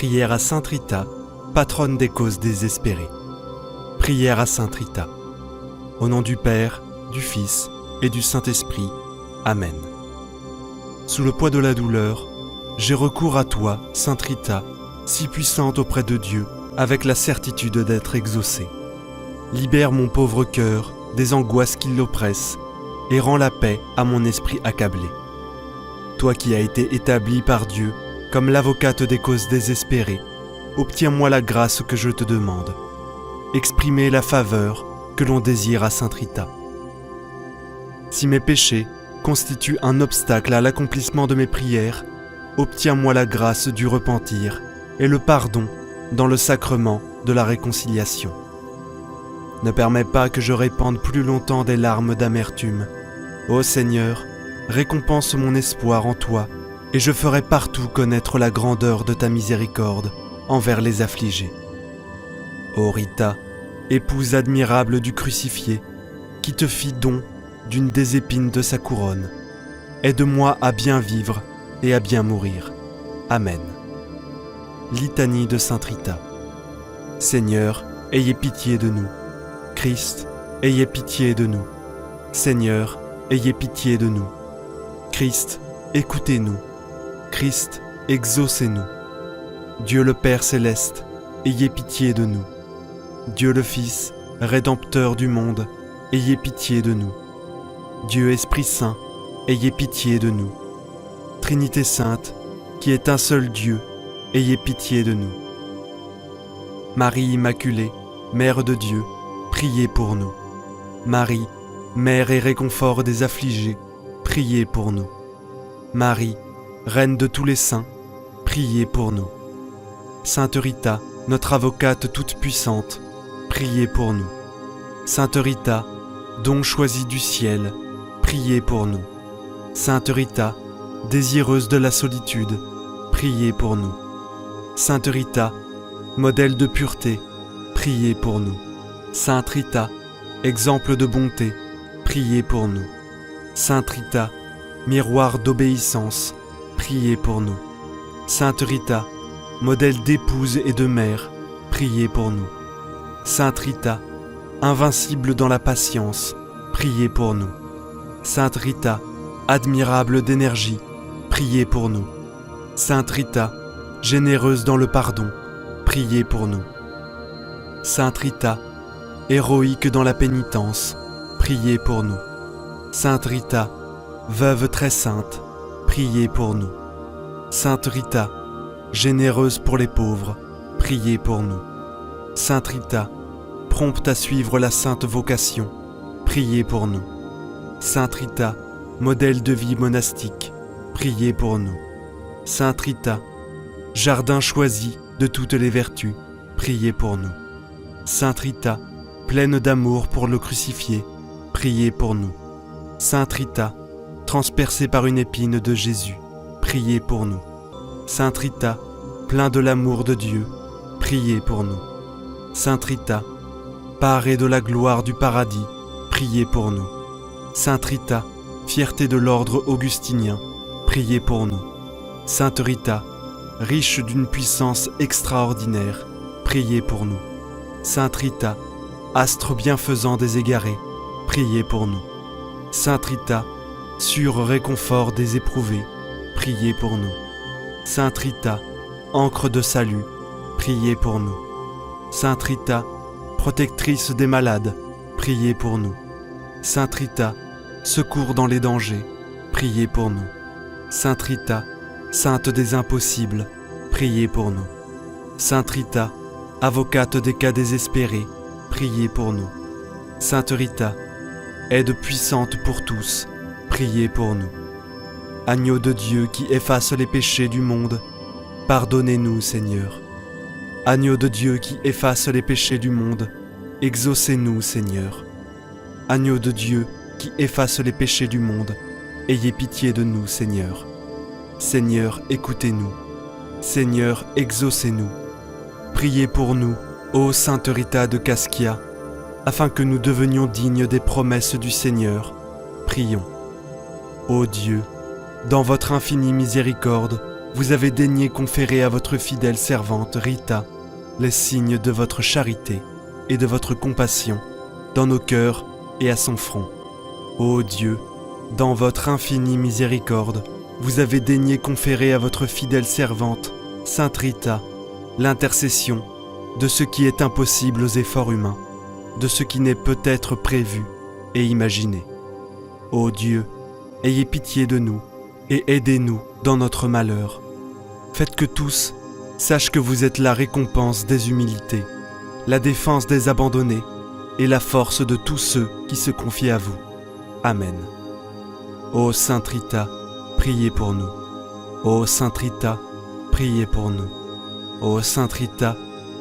Prière à Sainte Rita, patronne des causes désespérées. Prière à Sainte Rita. Au nom du Père, du Fils et du Saint-Esprit. Amen. Sous le poids de la douleur, j'ai recours à toi, Sainte Rita, si puissante auprès de Dieu, avec la certitude d'être exaucée. Libère mon pauvre cœur des angoisses qui l'oppressent et rends la paix à mon esprit accablé. Toi qui as été établie par Dieu comme l'avocate des causes désespérées, obtiens-moi la grâce que je te demande. Exprimer la faveur que l'on désire à Sainte Rita. Si mes péchés constituent un obstacle à l'accomplissement de mes prières, obtiens-moi la grâce du repentir et le pardon dans le sacrement de la réconciliation. Ne permets pas que je répande plus longtemps des larmes d'amertume. Ô Seigneur, récompense mon espoir en toi, et je ferai partout connaître la grandeur de ta miséricorde envers les affligés. Ô Rita, épouse admirable du crucifié, qui te fit don d'une des épines de sa couronne, aide-moi à bien vivre et à bien mourir. Amen. Litanie de Sainte Rita. Seigneur, ayez pitié de nous. Christ, ayez pitié de nous. Seigneur, ayez pitié de nous. Christ, écoutez-nous. Christ, exaucez-nous. Dieu le Père céleste, ayez pitié de nous. Dieu le Fils, Rédempteur du monde, ayez pitié de nous. Dieu Esprit Saint, ayez pitié de nous. Trinité Sainte, qui est un seul Dieu, ayez pitié de nous. Marie Immaculée, Mère de Dieu, priez pour nous. Marie, Mère et réconfort des affligés, priez pour nous. Marie, Reine de tous les saints, priez pour nous. Sainte Rita, notre avocate toute puissante, priez pour nous. Sainte Rita, don choisi du ciel, priez pour nous. Sainte Rita, désireuse de la solitude, priez pour nous. Sainte Rita, modèle de pureté, priez pour nous. Sainte Rita, exemple de bonté, priez pour nous. Sainte Rita, miroir d'obéissance, priez pour nous. Sainte Rita, modèle d'épouse et de mère, priez pour nous. Sainte Rita, invincible dans la patience, priez pour nous. Sainte Rita, admirable d'énergie, priez pour nous. Sainte Rita, généreuse dans le pardon, priez pour nous. Sainte Rita, héroïque dans la pénitence, priez pour nous. Sainte Rita, veuve très sainte, priez pour nous. Sainte Rita, généreuse pour les pauvres, priez pour nous. Sainte Rita, prompte à suivre la sainte vocation, priez pour nous. Sainte Rita, modèle de vie monastique, priez pour nous. Sainte Rita, jardin choisi de toutes les vertus, priez pour nous. Sainte Rita, pleine d'amour pour le crucifié, priez pour nous. Sainte Rita, transpercée par une épine de Jésus, priez pour nous. Sainte Rita, plein de l'amour de Dieu, priez pour nous. Sainte Rita, parée de la gloire du paradis, priez pour nous. Sainte Rita, fierté de l'ordre augustinien, priez pour nous. Sainte Rita, riche d'une puissance extraordinaire, priez pour nous. Sainte Rita, astre bienfaisant des égarés, priez pour nous. Sainte Rita, sûr réconfort des éprouvés, priez pour nous. Sainte Rita, encre de salut, priez pour nous. Sainte Rita, protectrice des malades, priez pour nous. Sainte Rita, secours dans les dangers, priez pour nous. Sainte Rita, sainte des impossibles, priez pour nous. Sainte Rita, avocate des cas désespérés, priez pour nous. Sainte Rita, aide puissante pour tous, priez pour nous. Agneau de Dieu qui efface les péchés du monde, pardonnez-nous, Seigneur. Agneau de Dieu qui efface les péchés du monde, exaucez-nous, Seigneur. Agneau de Dieu qui efface les péchés du monde, ayez pitié de nous, Seigneur. Seigneur, écoutez-nous. Seigneur, exaucez-nous. Priez pour nous, ô Sainte Rita de Cascia, afin que nous devenions dignes des promesses du Seigneur. Prions. Ô Dieu, dans votre infinie miséricorde, vous avez daigné conférer à votre fidèle servante Rita les signes de votre charité et de votre compassion dans nos cœurs et à son front. Ô Dieu, dans votre infinie miséricorde, vous avez daigné conférer à votre fidèle servante, Sainte Rita, l'intercession de ce qui est impossible aux efforts humains, de ce qui n'est peut-être prévu et imaginé. Ô Dieu, ayez pitié de nous et aidez-nous dans notre malheur. Faites que tous sachent que vous êtes la récompense des humilités, la défense des abandonnés et la force de tous ceux qui se confient à vous. Amen. Ô Sainte Rita, priez pour nous. Ô Sainte Rita, priez pour nous. Ô Sainte Rita,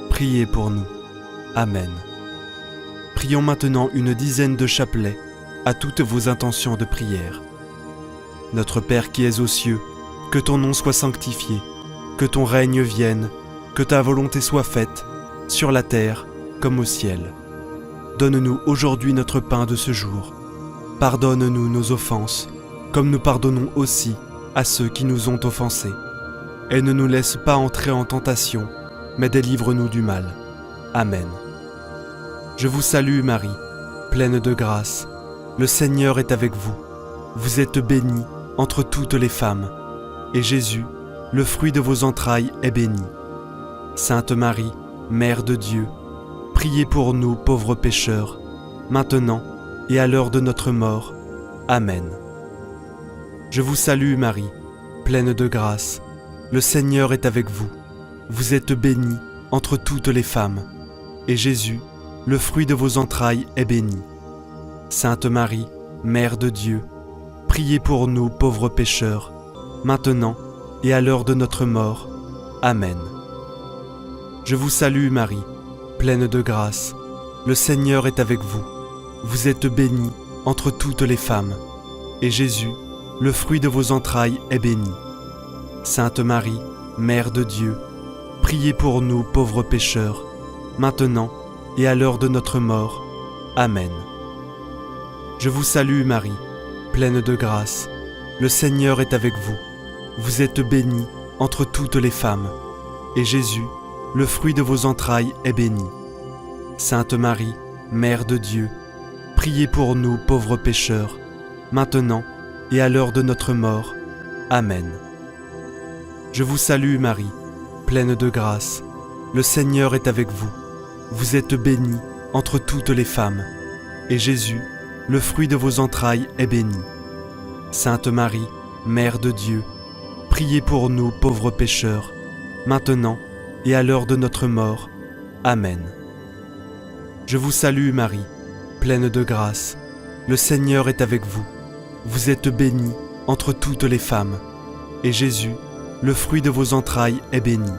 priez pour nous. Amen. Prions maintenant une dizaine de chapelets à toutes vos intentions de prière. Notre Père qui es aux cieux, que ton nom soit sanctifié, que ton règne vienne, que ta volonté soit faite, sur la terre comme au ciel. Donne-nous aujourd'hui notre pain de ce jour. Pardonne-nous nos offenses, comme nous pardonnons aussi à ceux qui nous ont offensés. Et ne nous laisse pas entrer en tentation, mais délivre-nous du mal. Amen. Je vous salue Marie, pleine de grâce. Le Seigneur est avec vous. Vous êtes bénie entre toutes les femmes, et Jésus, le fruit de vos entrailles, est béni. Sainte Marie, Mère de Dieu, priez pour nous pauvres pécheurs, maintenant et à l'heure de notre mort. Amen. Je vous salue Marie, pleine de grâce. Le Seigneur est avec vous. Vous êtes bénie entre toutes les femmes, et Jésus, le fruit de vos entrailles, est béni. Sainte Marie, Mère de Dieu, priez pour nous pauvres pécheurs, maintenant et à l'heure de notre mort. Amen. Je vous salue Marie, pleine de grâce. Le Seigneur est avec vous. Vous êtes bénie entre toutes les femmes, et Jésus, le fruit de vos entrailles, est béni. Sainte Marie, Mère de Dieu, priez pour nous pauvres pécheurs, maintenant et à l'heure de notre mort. Amen. Je vous salue Marie, pleine de grâce. Le Seigneur est avec vous. Vous êtes bénie entre toutes les femmes, et Jésus, le fruit de vos entrailles, est béni. Sainte Marie, Mère de Dieu, priez pour nous pauvres pécheurs, maintenant et à l'heure de notre mort. Amen. Je vous salue Marie, pleine de grâce. Le Seigneur est avec vous. Vous êtes bénie entre toutes les femmes, et Jésus, le fruit de vos entrailles, est béni. Sainte Marie, Mère de Dieu, priez pour nous pauvres pécheurs, maintenant et à l'heure de notre mort. Amen. Je vous salue Marie, pleine de grâce. Le Seigneur est avec vous. Vous êtes bénie entre toutes les femmes, et Jésus, le fruit de vos entrailles, est béni.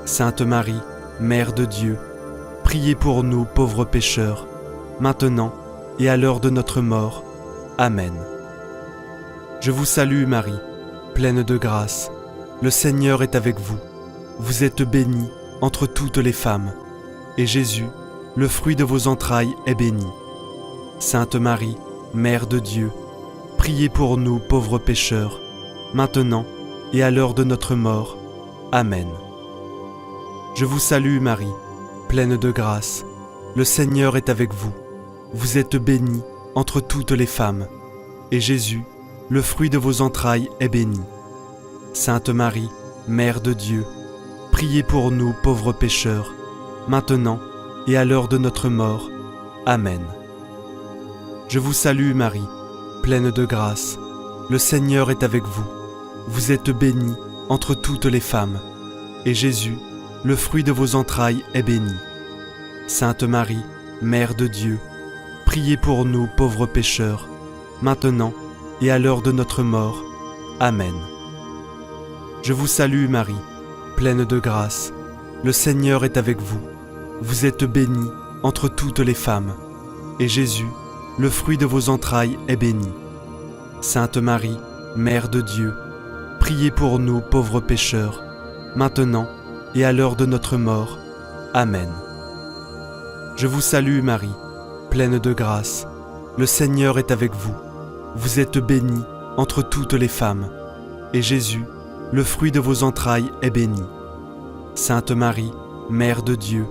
Sainte Marie, Mère de Dieu, priez pour nous pauvres pécheurs, maintenant et à l'heure de notre mort. Amen. Je vous salue Marie, pleine de grâce. Le Seigneur est avec vous. Vous êtes bénie entre toutes les femmes, et Jésus, le fruit de vos entrailles, est béni. Sainte Marie, Mère de Dieu, priez pour nous pauvres pécheurs, maintenant et à l'heure de notre mort. Amen. Je vous salue Marie, pleine de grâce. Le Seigneur est avec vous. Vous êtes bénie entre toutes les femmes, et Jésus, le fruit de vos entrailles, est béni. Sainte Marie, Mère de Dieu, priez pour nous pauvres pécheurs, maintenant et à l'heure de notre mort. Amen. Je vous salue Marie, pleine de grâce. Le Seigneur est avec vous. Vous êtes bénie entre toutes les femmes, et Jésus, le fruit de vos entrailles, est béni. Sainte Marie, Mère de Dieu, priez pour nous pauvres pécheurs, maintenant et à l'heure de notre mort. Amen. Je vous salue Marie, pleine de grâce. Le Seigneur est avec vous. Vous êtes bénie entre toutes les femmes, et Jésus, le fruit de vos entrailles, est béni. Sainte Marie, Mère de Dieu, priez pour nous pauvres pécheurs, maintenant et à l'heure de notre mort. Amen. Je vous salue Marie, pleine de grâce. Le Seigneur est avec vous. Vous êtes bénie entre toutes les femmes, et Jésus, le fruit de vos entrailles est béni. Sainte Marie, Mère de Dieu,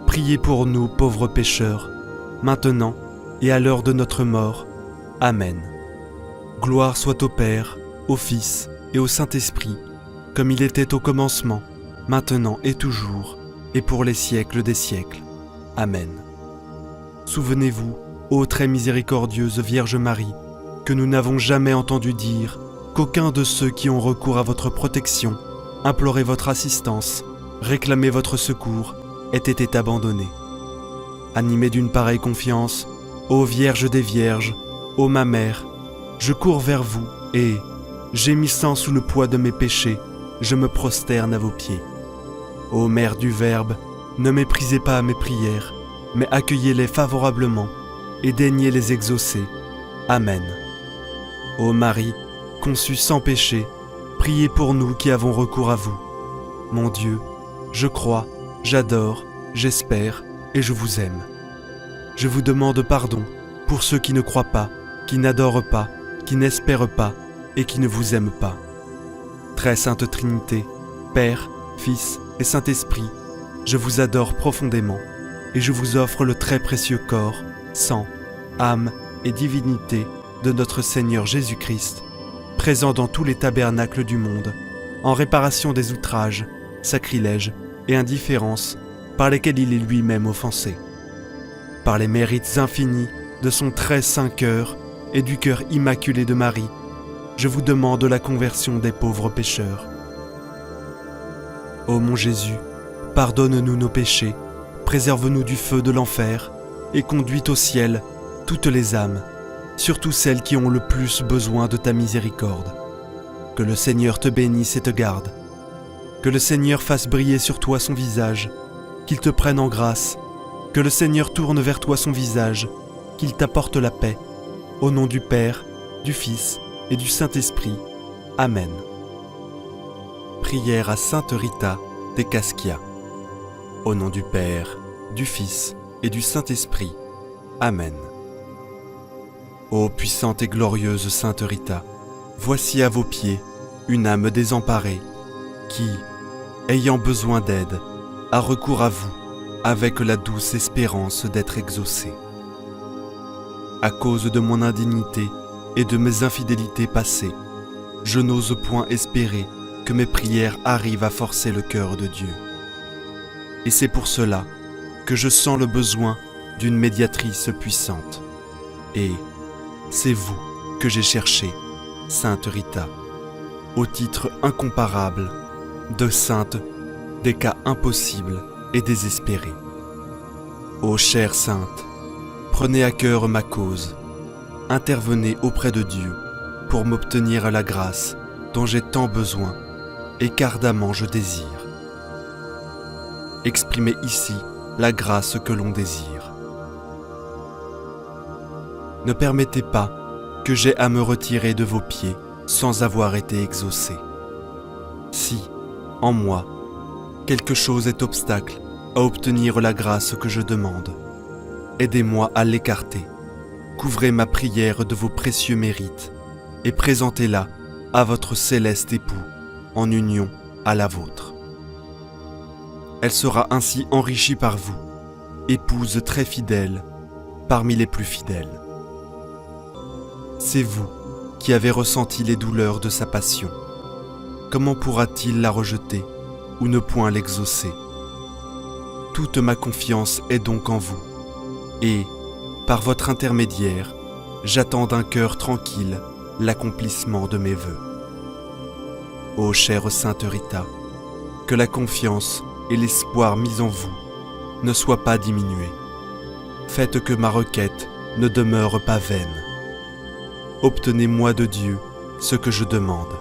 priez pour nous pauvres pécheurs, maintenant et à l'heure de notre mort. Amen. Gloire soit au Père, au Fils et au Saint-Esprit, comme il était au commencement, maintenant et toujours, et pour les siècles des siècles. Amen. Souvenez-vous, ô très miséricordieuse Vierge Marie, que nous n'avons jamais entendu dire qu'aucun de ceux qui ont recours à votre protection, imploré votre assistance, réclamé votre secours, ait été abandonné. Animé d'une pareille confiance, ô Vierge des Vierges, ô ma Mère, je cours vers vous et, gémissant sous le poids de mes péchés, je me prosterne à vos pieds. Ô Mère du Verbe, ne méprisez pas mes prières, mais accueillez-les favorablement et daignez les exaucer. Amen. Ô Marie, conçue sans péché, priez pour nous qui avons recours à vous. Mon Dieu, je crois, j'adore, j'espère et je vous aime. Je vous demande pardon pour ceux qui ne croient pas, qui n'adorent pas, qui n'espèrent pas et qui ne vous aiment pas. Très Sainte Trinité, Père, Fils et Saint-Esprit, je vous adore profondément et je vous offre le très précieux corps, sang, âme et divinité de notre Seigneur Jésus-Christ, présent dans tous les tabernacles du monde, en réparation des outrages, sacrilèges et indifférences par lesquels il est lui-même offensé. Par les mérites infinis de son très saint cœur et du cœur immaculé de Marie, je vous demande la conversion des pauvres pécheurs. Ô mon Jésus, pardonne-nous nos péchés, préserve-nous du feu de l'enfer et conduis au ciel toutes les âmes, surtout celles qui ont le plus besoin de ta miséricorde. Que le Seigneur te bénisse et te garde. Que le Seigneur fasse briller sur toi son visage, qu'il te prenne en grâce. Que le Seigneur tourne vers toi son visage, qu'il t'apporte la paix. Au nom du Père, du Fils et du Saint-Esprit. Amen. Prière à Sainte Rita de Cascia. Au nom du Père, du Fils et du Saint-Esprit. Amen. Ô puissante et glorieuse Sainte Rita, voici à vos pieds une âme désemparée qui, ayant besoin d'aide, a recours à vous avec la douce espérance d'être exaucée. À cause de mon indignité et de mes infidélités passées, je n'ose point espérer que mes prières arrivent à forcer le cœur de Dieu. Et c'est pour cela que je sens le besoin d'une médiatrice puissante. Et c'est vous que j'ai cherché, Sainte Rita, au titre incomparable de sainte des cas impossibles et désespérés. Ô chère sainte, prenez à cœur ma cause, intervenez auprès de Dieu pour m'obtenir la grâce dont j'ai tant besoin et qu'ardemment je désire. Exprimez ici la grâce que l'on désire. Ne permettez pas que j'aie à me retirer de vos pieds sans avoir été exaucé. Si, en moi, quelque chose est obstacle à obtenir la grâce que je demande, aidez-moi à l'écarter. Couvrez ma prière de vos précieux mérites et présentez-la à votre céleste époux en union à la vôtre. Elle sera ainsi enrichie par vous, épouse très fidèle parmi les plus fidèles. C'est vous qui avez ressenti les douleurs de sa passion. Comment pourra-t-il la rejeter ou ne point l'exaucer? Toute ma confiance est donc en vous, et, par votre intermédiaire, j'attends d'un cœur tranquille l'accomplissement de mes vœux. Ô chère Sainte Rita, que la confiance et l'espoir mis en vous ne soient pas diminués. Faites que ma requête ne demeure pas vaine. Obtenez-moi de Dieu ce que je demande.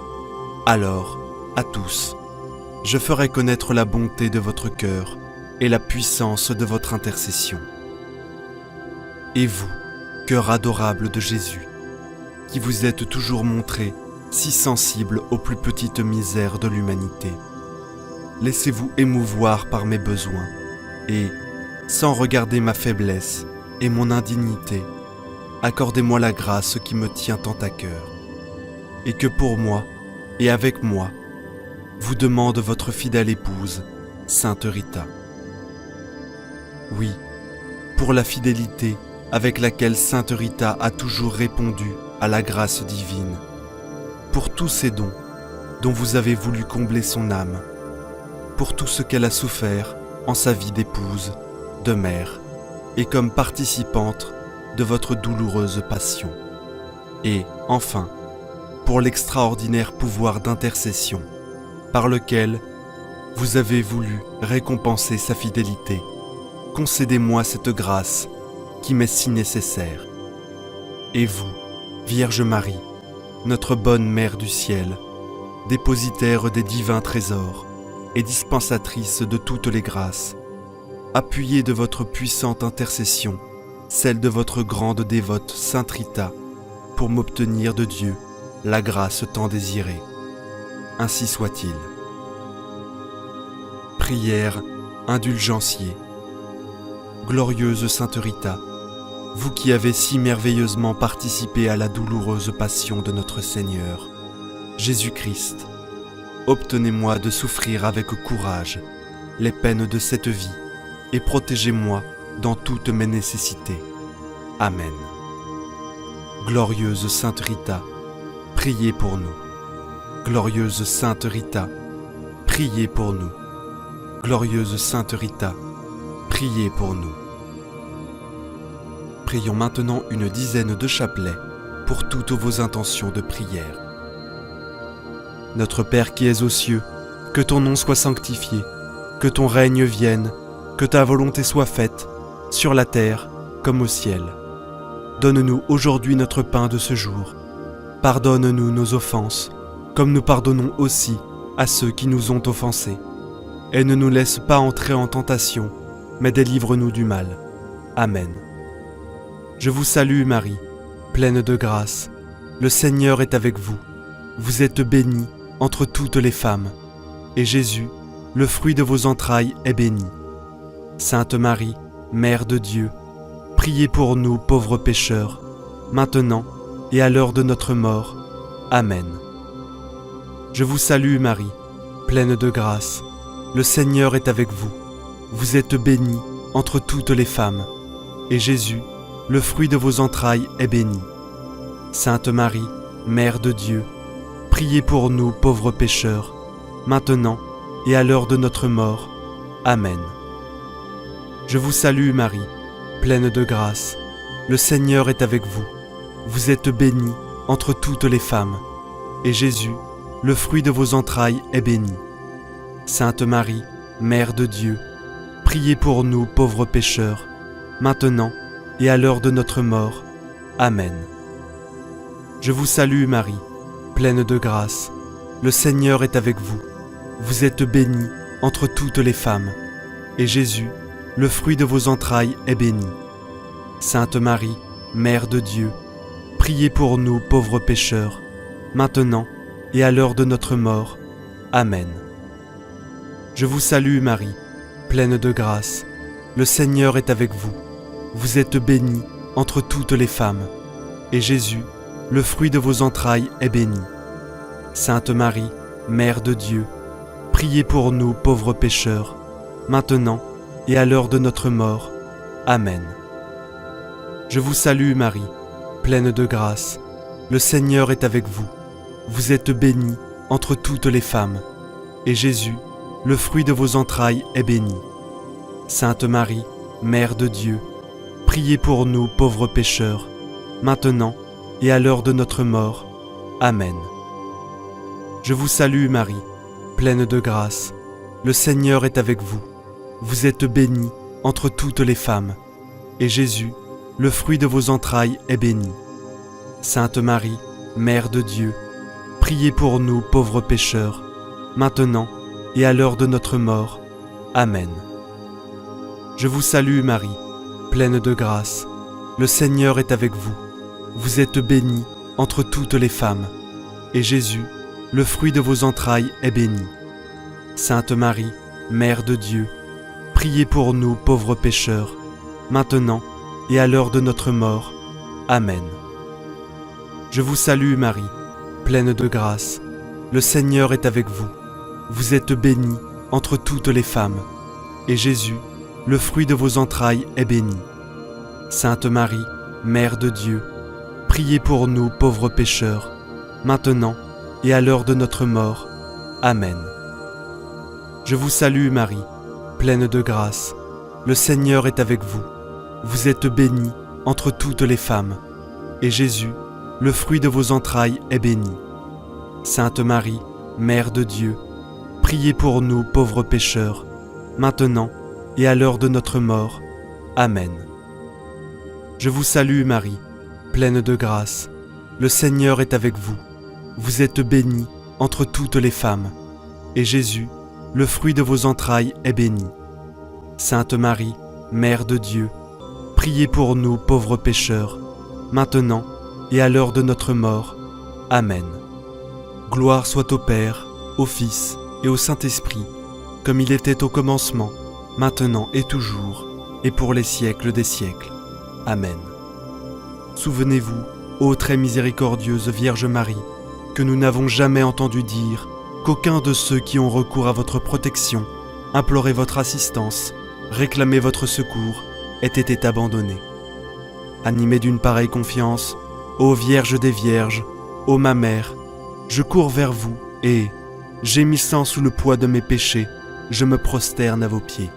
Alors, à tous, je ferai connaître la bonté de votre cœur et la puissance de votre intercession. Et vous, cœur adorable de Jésus, qui vous êtes toujours montré si sensible aux plus petites misères de l'humanité, laissez-vous émouvoir par mes besoins et, sans regarder ma faiblesse et mon indignité, accordez-moi la grâce qui me tient tant à cœur, et que pour moi et avec moi, vous demande votre fidèle épouse, Sainte Rita. Oui, pour la fidélité avec laquelle Sainte Rita a toujours répondu à la grâce divine, pour tous ces dons dont vous avez voulu combler son âme, pour tout ce qu'elle a souffert en sa vie d'épouse, de mère, et comme participante de votre douloureuse passion. Et, enfin, pour l'extraordinaire pouvoir d'intercession par lequel vous avez voulu récompenser sa fidélité, concédez-moi cette grâce qui m'est si nécessaire. Et vous, Vierge Marie, notre bonne Mère du ciel, dépositaire des divins trésors et dispensatrice de toutes les grâces, appuyez de votre puissante intercession celle de votre grande dévote Sainte Rita, pour m'obtenir de Dieu la grâce tant désirée. Ainsi soit-il. Prière indulgencier. Glorieuse Sainte Rita, vous qui avez si merveilleusement participé à la douloureuse passion de notre Seigneur, Jésus-Christ, obtenez-moi de souffrir avec courage les peines de cette vie et protégez-moi dans toutes mes nécessités. Amen. Glorieuse Sainte Rita, priez pour nous. Glorieuse Sainte Rita, priez pour nous. Glorieuse Sainte Rita, priez pour nous. Prions maintenant une dizaine de chapelets pour toutes vos intentions de prière. Notre Père qui es aux cieux, que ton nom soit sanctifié, que ton règne vienne, que ta volonté soit faite, sur la terre comme au ciel. Donne-nous aujourd'hui notre pain de ce jour. Pardonne-nous nos offenses, comme nous pardonnons aussi à ceux qui nous ont offensés. Et ne nous laisse pas entrer en tentation, mais délivre-nous du mal. Amen. Je vous salue Marie, pleine de grâce. Le Seigneur est avec vous. Vous êtes bénie entre toutes les femmes, et Jésus, le fruit de vos entrailles, est béni. Sainte Marie, Mère de Dieu, priez pour nous pauvres pécheurs, maintenant et à l'heure de notre mort. Amen. Je vous salue Marie, pleine de grâce. Le Seigneur est avec vous. Vous êtes bénie entre toutes les femmes, et Jésus, le fruit de vos entrailles, est béni. Sainte Marie, Mère de Dieu, priez pour nous pauvres pécheurs, maintenant et à l'heure de notre mort. Amen. Je vous salue Marie, pleine de grâce. Le Seigneur est avec vous. Vous êtes bénie entre toutes les femmes, et Jésus, le fruit de vos entrailles, est béni. Sainte Marie, Mère de Dieu, priez pour nous pauvres pécheurs, maintenant et à l'heure de notre mort. Amen. Je vous salue Marie, pleine de grâce. Le Seigneur est avec vous. Vous êtes bénie entre toutes les femmes, et Jésus, le fruit de vos entrailles, est béni. Sainte Marie, Mère de Dieu, priez pour nous pauvres pécheurs, maintenant et à l'heure de notre mort. Amen. Je vous salue Marie, pleine de grâce. Le Seigneur est avec vous. Vous êtes bénie entre toutes les femmes, et Jésus, le fruit de vos entrailles, est béni. Sainte Marie, Mère de Dieu, priez pour nous pauvres pécheurs, maintenant et à l'heure de notre mort. Amen. Je vous salue Marie, pleine de grâce. Le Seigneur est avec vous. Vous êtes bénie entre toutes les femmes, et Jésus, le fruit de vos entrailles, est béni. Sainte Marie, Mère de Dieu, priez pour nous pauvres pécheurs, maintenant et à l'heure de notre mort. Amen. Je vous salue Marie, pleine de grâce. Le Seigneur est avec vous. Vous êtes bénie entre toutes les femmes, et Jésus, le fruit de vos entrailles, est béni. Sainte Marie, Mère de Dieu, priez pour nous pauvres pécheurs, maintenant et à l'heure de notre mort. Amen. Je vous salue Marie, pleine de grâce. Le Seigneur est avec vous. Vous êtes bénie entre toutes les femmes, et Jésus, le fruit de vos entrailles, est béni. Sainte Marie, Mère de Dieu, priez pour nous pauvres pécheurs, maintenant et à l'heure de notre mort. Amen. Je vous salue Marie, pleine de grâce. Le Seigneur est avec vous. vous êtes bénie entre toutes les femmes, et Jésus, le fruit de vos entrailles, est béni. Sainte Marie, Mère de Dieu, priez pour nous pauvres pécheurs, maintenant et à l'heure de notre mort. Amen. Je vous salue Marie, pleine de grâce, le Seigneur est avec vous. Vous êtes bénie entre toutes les femmes, et Jésus, le fruit de vos entrailles, est béni. Sainte Marie, Mère de Dieu, priez pour nous pauvres pécheurs, maintenant et à l'heure de notre mort. Amen. Je vous salue Marie, pleine de grâce, le Seigneur est avec vous. Vous êtes bénie entre toutes les femmes, et Jésus, le fruit de vos entrailles, est béni. Sainte Marie, Mère de Dieu, priez pour nous pauvres pécheurs, maintenant et à l'heure de notre mort. Amen. Gloire soit au Père, au Fils et au Saint-Esprit, comme il était au commencement, maintenant et toujours, et pour les siècles des siècles. Amen. Souvenez-vous, ô très miséricordieuse Vierge Marie, que nous n'avons jamais entendu dire qu'aucun de ceux qui ont recours à votre protection, imploré votre assistance, réclamé votre secours, ait été abandonné. Animé d'une pareille confiance, ô Vierge des Vierges, ô ma Mère, je cours vers vous et, gémissant sous le poids de mes péchés, je me prosterne à vos pieds.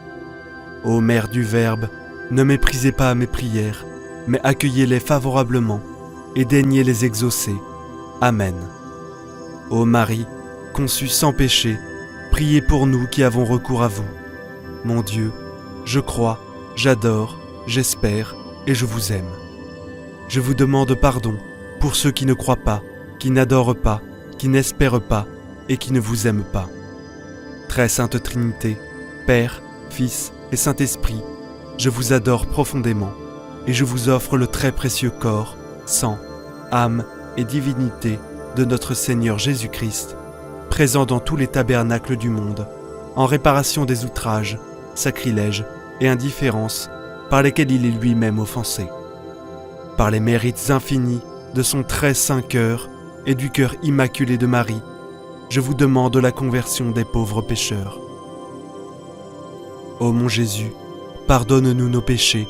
Ô Mère du Verbe, ne méprisez pas mes prières, mais accueillez-les favorablement et daignez les exaucer. Amen. Ô Marie, conçue sans péché, priez pour nous qui avons recours à vous. Mon Dieu, je crois, j'adore, j'espère et je vous aime. Je vous demande pardon pour ceux qui ne croient pas, qui n'adorent pas, qui n'espèrent pas et qui ne vous aiment pas. Très Sainte Trinité, Père, Fils et Saint-Esprit, je vous adore profondément et je vous offre le très précieux corps, sang, âme et divinité de notre Seigneur Jésus-Christ, présent dans tous les tabernacles du monde, en réparation des outrages, sacrilèges et indifférences par lesquels il est lui-même offensé. Par les mérites infinis de son très saint cœur et du cœur immaculé de Marie, je vous demande la conversion des pauvres pécheurs. Ô mon Jésus, pardonne-nous nos péchés,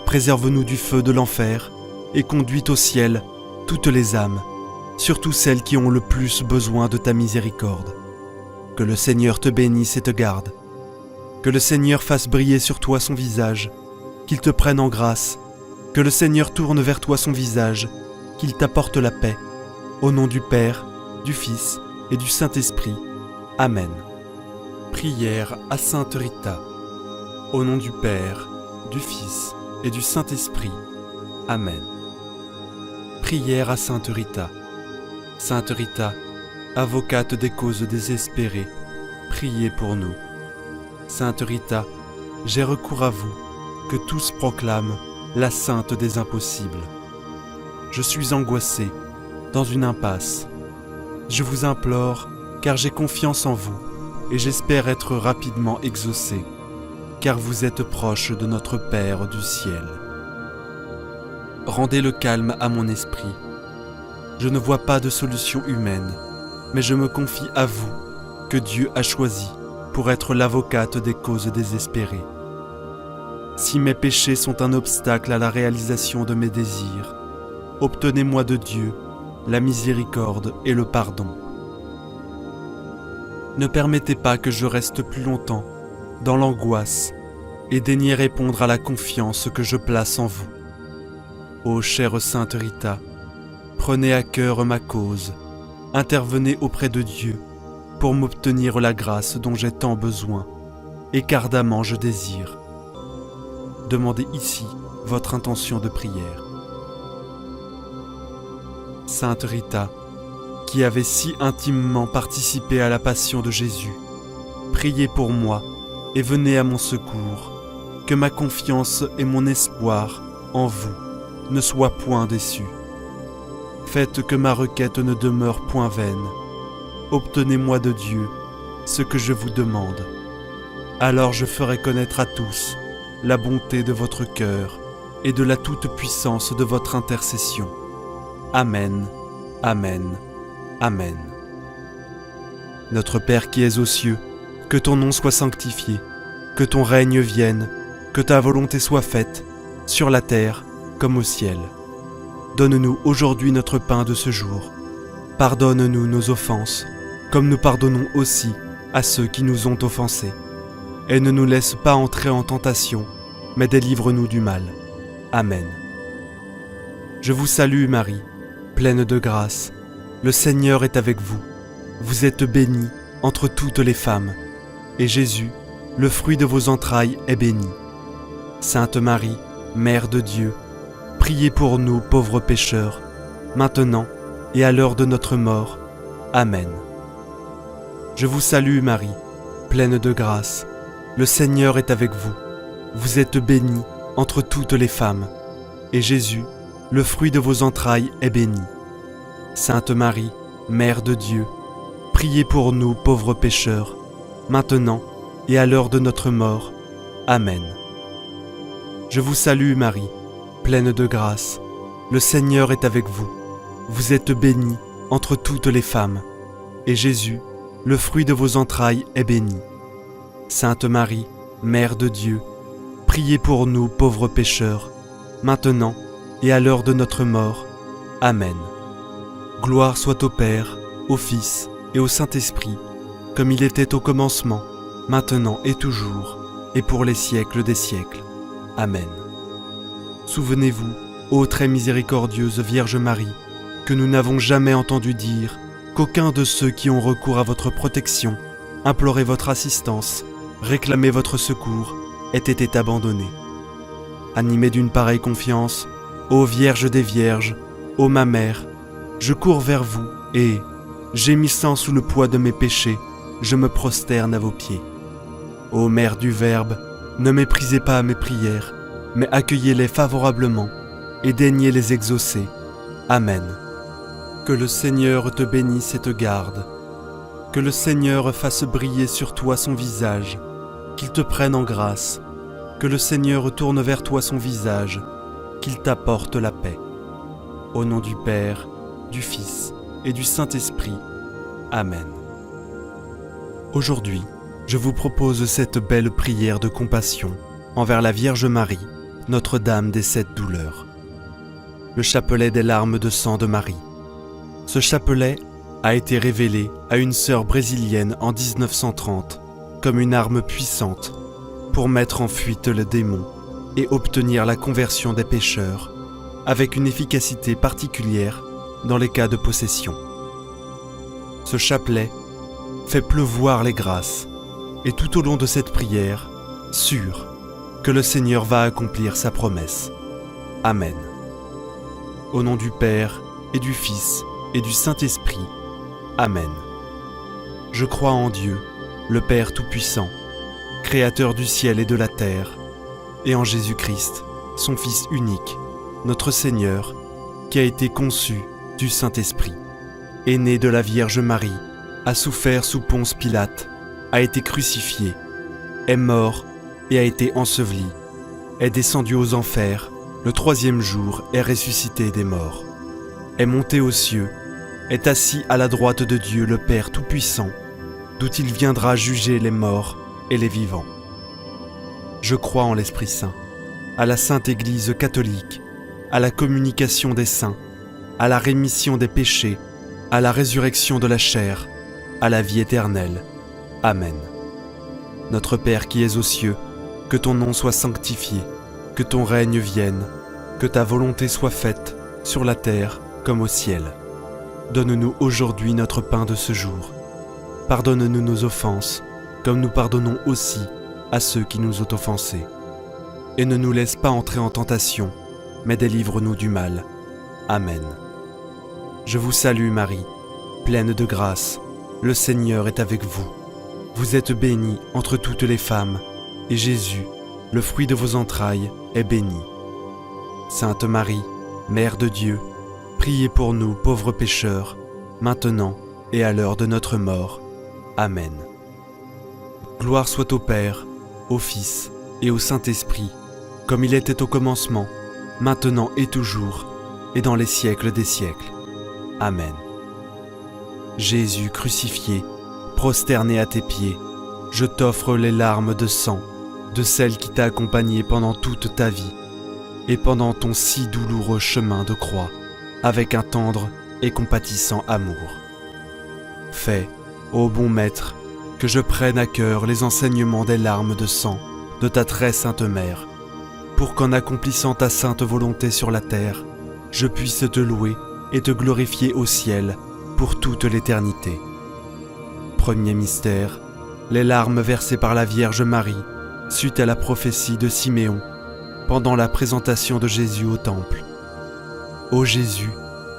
préserve-nous du feu de l'enfer et conduis au ciel toutes les âmes, surtout celles qui ont le plus besoin de ta miséricorde. Que le Seigneur te bénisse et te garde. Que le Seigneur fasse briller sur toi son visage, qu'il te prenne en grâce. Que le Seigneur tourne vers toi son visage, qu'il t'apporte la paix. Au nom du Père, du Fils et du Saint-Esprit. Amen. Prière à Sainte Rita. Au nom du Père, du Fils et du Saint-Esprit. Amen. Prière à Sainte Rita. Sainte Rita, avocate des causes désespérées, priez pour nous. Sainte Rita, j'ai recours à vous, que tous proclament la sainte des impossibles. Je suis angoissé, dans une impasse. Je vous implore, car j'ai confiance en vous, et j'espère être rapidement exaucé, car vous êtes proche de notre Père du ciel. Rendez le calme à mon esprit. Je ne vois pas de solution humaine, mais je me confie à vous, que Dieu a choisi pour être l'avocate des causes désespérées. Si mes péchés sont un obstacle à la réalisation de mes désirs, obtenez-moi de Dieu la miséricorde et le pardon. Ne permettez pas que je reste plus longtemps dans l'angoisse et daignez répondre à la confiance que je place en vous. Ô chère Sainte Rita, prenez à cœur ma cause, intervenez auprès de Dieu pour m'obtenir la grâce dont j'ai tant besoin et qu'ardemment je désire. Demandez ici votre intention de prière. Sainte Rita, qui avait si intimement participé à la passion de Jésus, priez pour moi et venez à mon secours, que ma confiance et mon espoir en vous ne soient point déçus. Faites que ma requête ne demeure point vaine. Obtenez-moi de Dieu ce que je vous demande. Alors je ferai connaître à tous la bonté de votre cœur et de la toute-puissance de votre intercession. Amen, Amen, Amen. Notre Père qui es aux cieux, que ton nom soit sanctifié, que ton règne vienne, que ta volonté soit faite, sur la terre comme au ciel. Donne-nous aujourd'hui notre pain de ce jour. Pardonne-nous nos offenses, comme nous pardonnons aussi à ceux qui nous ont offensés. Et ne nous laisse pas entrer en tentation, mais délivre-nous du mal. Amen. Je vous salue Marie, pleine de grâce. Le Seigneur est avec vous. Vous êtes bénie entre toutes les femmes, et Jésus, le fruit de vos entrailles, est béni. Sainte Marie, Mère de Dieu, priez pour nous pauvres pécheurs, maintenant et à l'heure de notre mort. Amen. Je vous salue Marie, pleine de grâce. Le Seigneur est avec vous. Vous êtes bénie entre toutes les femmes, et Jésus, le fruit de vos entrailles, est béni. Sainte Marie, Mère de Dieu, priez pour nous pauvres pécheurs, maintenant et à l'heure de notre mort. Amen. Je vous salue Marie, pleine de grâce. Le Seigneur est avec vous. Vous êtes bénie entre toutes les femmes, et Jésus, le fruit de vos entrailles, est béni. Sainte Marie, Mère de Dieu, priez pour nous pauvres pécheurs, maintenant et à l'heure de notre mort. Amen. Gloire soit au Père, au Fils et au Saint-Esprit, comme il était au commencement, maintenant et toujours, et pour les siècles des siècles. Amen. Souvenez-vous, ô très miséricordieuse Vierge Marie, que nous n'avons jamais entendu dire qu'aucun de ceux qui ont recours à votre protection, imploré votre assistance, réclamé votre secours, ait été abandonné. Animé d'une pareille confiance, ô Vierge des Vierges, ô ma Mère, je cours vers vous et, gémissant sous le poids de mes péchés, je me prosterne à vos pieds. Ô Mère du Verbe, ne méprisez pas mes prières, mais accueillez-les favorablement et daignez les exaucer. Amen. Que le Seigneur te bénisse et te garde. Que le Seigneur fasse briller sur toi son visage, qu'il te prenne en grâce. Que le Seigneur tourne vers toi son visage, qu'il t'apporte la paix. Au nom du Père, du Fils et du Saint-Esprit. Amen. Aujourd'hui, je vous propose cette belle prière de compassion envers la Vierge Marie, Notre-Dame des 7 douleurs. Le chapelet des larmes de sang de Marie. Ce chapelet a été révélé à une sœur brésilienne en 1930 comme une arme puissante pour mettre en fuite le démon et obtenir la conversion des pécheurs, avec une efficacité particulière dans les cas de possession. Ce chapelet fait pleuvoir les grâces, et tout au long de cette prière, sûr que le Seigneur va accomplir sa promesse. Amen. Au nom du Père et du Fils et du Saint-Esprit. Amen. Je crois en Dieu, le Père Tout-Puissant, Créateur du ciel et de la terre, et en Jésus-Christ, son Fils unique, notre Seigneur, qui a été conçu du Saint-Esprit, est né de la Vierge Marie, a souffert sous Ponce Pilate, a été crucifié, est mort et a été enseveli, est descendu aux enfers, le 3e jour est ressuscité des morts, est monté aux cieux, est assis à la droite de Dieu le Père Tout-Puissant, d'où il viendra juger les morts et les vivants. Je crois en l'Esprit Saint, à la Sainte Église catholique, à la communication des saints, à la rémission des péchés, à la résurrection de la chair, à la vie éternelle. Amen. Notre Père qui es aux cieux, que ton nom soit sanctifié, que ton règne vienne, que ta volonté soit faite, sur la terre comme au ciel. Donne-nous aujourd'hui notre pain de ce jour. Pardonne-nous nos offenses, comme nous pardonnons aussi à ceux qui nous ont offensés. Et ne nous laisse pas entrer en tentation, mais délivre-nous du mal. Amen. Je vous salue Marie, pleine de grâce, le Seigneur est avec vous. Vous êtes bénie entre toutes les femmes, et Jésus, le fruit de vos entrailles, est béni. Sainte Marie, Mère de Dieu, priez pour nous pauvres pécheurs, maintenant et à l'heure de notre mort. Amen. Gloire soit au Père, au Fils et au Saint-Esprit, comme il était au commencement, maintenant et toujours, et dans les siècles des siècles. Amen. Jésus crucifié, prosterné à tes pieds, je t'offre les larmes de sang de celle qui t'a accompagné pendant toute ta vie et pendant ton si douloureux chemin de croix, avec un tendre et compatissant amour. Fais, ô bon Maître, que je prenne à cœur les enseignements des larmes de sang de ta très sainte Mère, pour qu'en accomplissant ta sainte volonté sur la terre, je puisse te louer et te glorifier au ciel pour toute l'éternité. Premier mystère, les larmes versées par la Vierge Marie suite à la prophétie de Siméon pendant la présentation de Jésus au temple. Ô Jésus,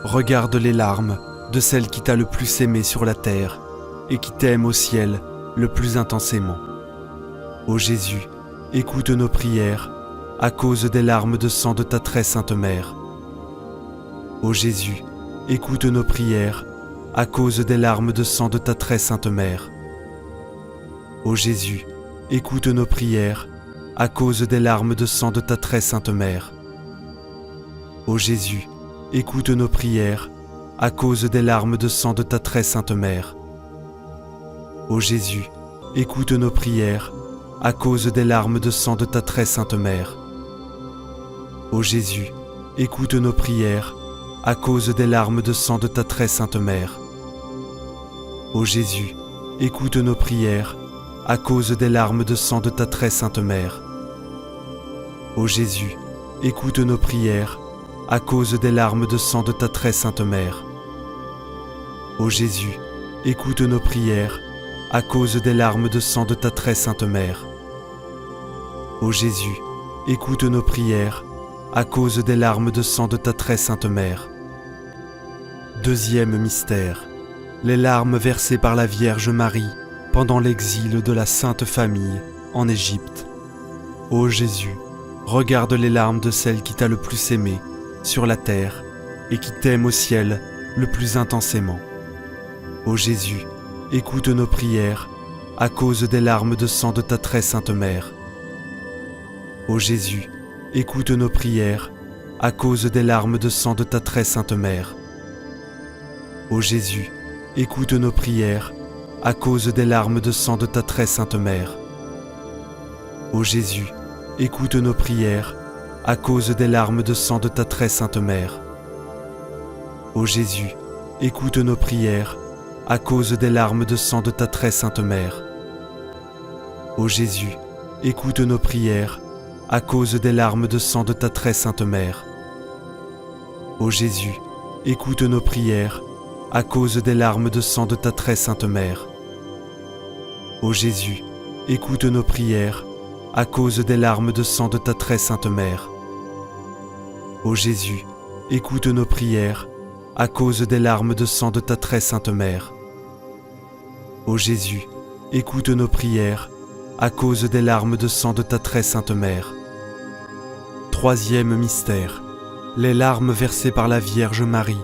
regarde les larmes de celle qui t'a le plus aimé sur la terre et qui t'aime au ciel le plus intensément. Ô Jésus, écoute nos prières à cause des larmes de sang de ta très sainte Mère. Ô Jésus, écoute nos prières à cause des larmes de sang de ta très sainte Mère. Ô Jésus, écoute nos prières à cause des larmes de sang de ta très sainte Mère. Ô Jésus, écoute nos prières à cause des larmes de sang de ta très sainte Mère. Ô Jésus, écoute nos prières à cause des larmes de sang de ta très sainte Mère. Ô Jésus, écoute nos prières à cause des larmes de sang de ta très sainte Mère. Ô Jésus, écoute nos prières à cause des larmes de sang de ta très sainte Mère. Ô Jésus, écoute nos prières à cause des larmes de sang de ta très sainte Mère. Ô Jésus, écoute nos prières à cause des larmes de sang de ta très sainte Mère. Ô Jésus, écoute nos prières à cause des larmes de sang de ta très sainte Mère. Deuxième mystère, les larmes versées par la Vierge Marie pendant l'exil de la Sainte Famille en Égypte. Ô Jésus, regarde les larmes de celle qui t'a le plus aimé sur la terre et qui t'aime au ciel le plus intensément. Ô Jésus, écoute nos prières à cause des larmes de sang de ta très sainte Mère. Ô Jésus, écoute nos prières à cause des larmes de sang de ta très sainte Mère. Ô Jésus, écoute nos prières à cause des larmes de sang de ta très sainte Mère. Ô Jésus, écoute nos prières à cause des larmes de sang de ta très sainte Mère. Ô Jésus, écoute nos prières à cause des larmes de sang de ta très sainte Mère. Ô Jésus, écoute nos prières à cause des larmes de sang de ta très sainte Mère. Ô Jésus, écoute nos prières à cause des larmes de sang de ta très sainte Mère. Ô Jésus, écoute nos prières à cause des larmes de sang de ta très sainte Mère. Ô Jésus, écoute nos prières à cause des larmes de sang de ta très sainte Mère. Ô Jésus, écoute nos prières à cause des larmes de sang de ta très sainte Mère. Troisième mystère, les larmes versées par la Vierge Marie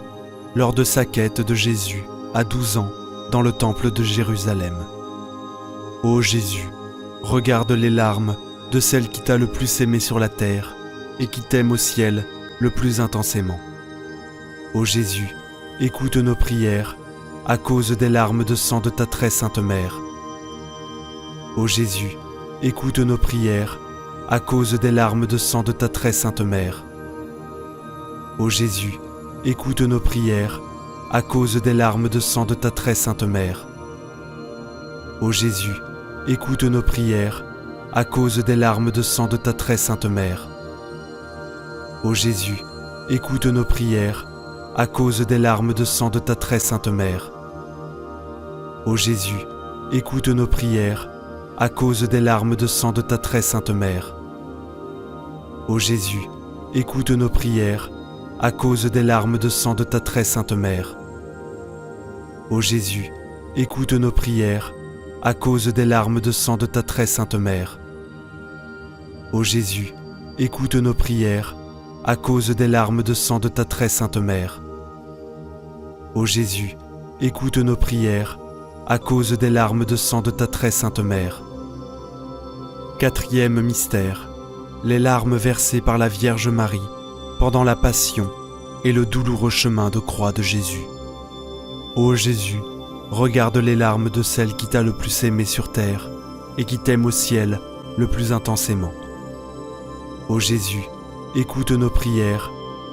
lors de sa quête de Jésus à 12 ans dans le temple de Jérusalem. Ô Jésus, regarde les larmes de celle qui t'a le plus aimé sur la terre et qui t'aime au ciel le plus intensément. Ô Jésus, écoute nos prières à cause des larmes de sang de ta très sainte Mère. Ô Jésus, écoute nos prières à cause des larmes de sang de ta très sainte Mère. Ô Jésus, écoute nos prières à cause des larmes de sang de ta très sainte Mère. Ô Jésus, écoute nos prières à cause des larmes de sang de ta très sainte Mère. Ô Jésus, écoute nos prières à cause des larmes de sang de ta très sainte Mère. Ô Jésus, écoute nos prières à cause des larmes de sang de ta très sainte Mère. Ô Jésus, écoute nos prières à cause des larmes de sang de ta très sainte Mère. Ô Jésus, écoute nos prières à cause des larmes de sang de ta très sainte Mère. Ô Jésus, écoute nos prières à cause des larmes de sang de ta très sainte Mère. Ô Jésus, écoute nos prières à cause des larmes de sang de ta très sainte Mère. Quatrième mystère, les larmes versées par la Vierge Marie pendant la Passion et le douloureux chemin de croix de Jésus. Ô Jésus, regarde les larmes de celle qui t'a le plus aimé sur terre et qui t'aime au ciel le plus intensément. Ô Jésus, écoute nos prières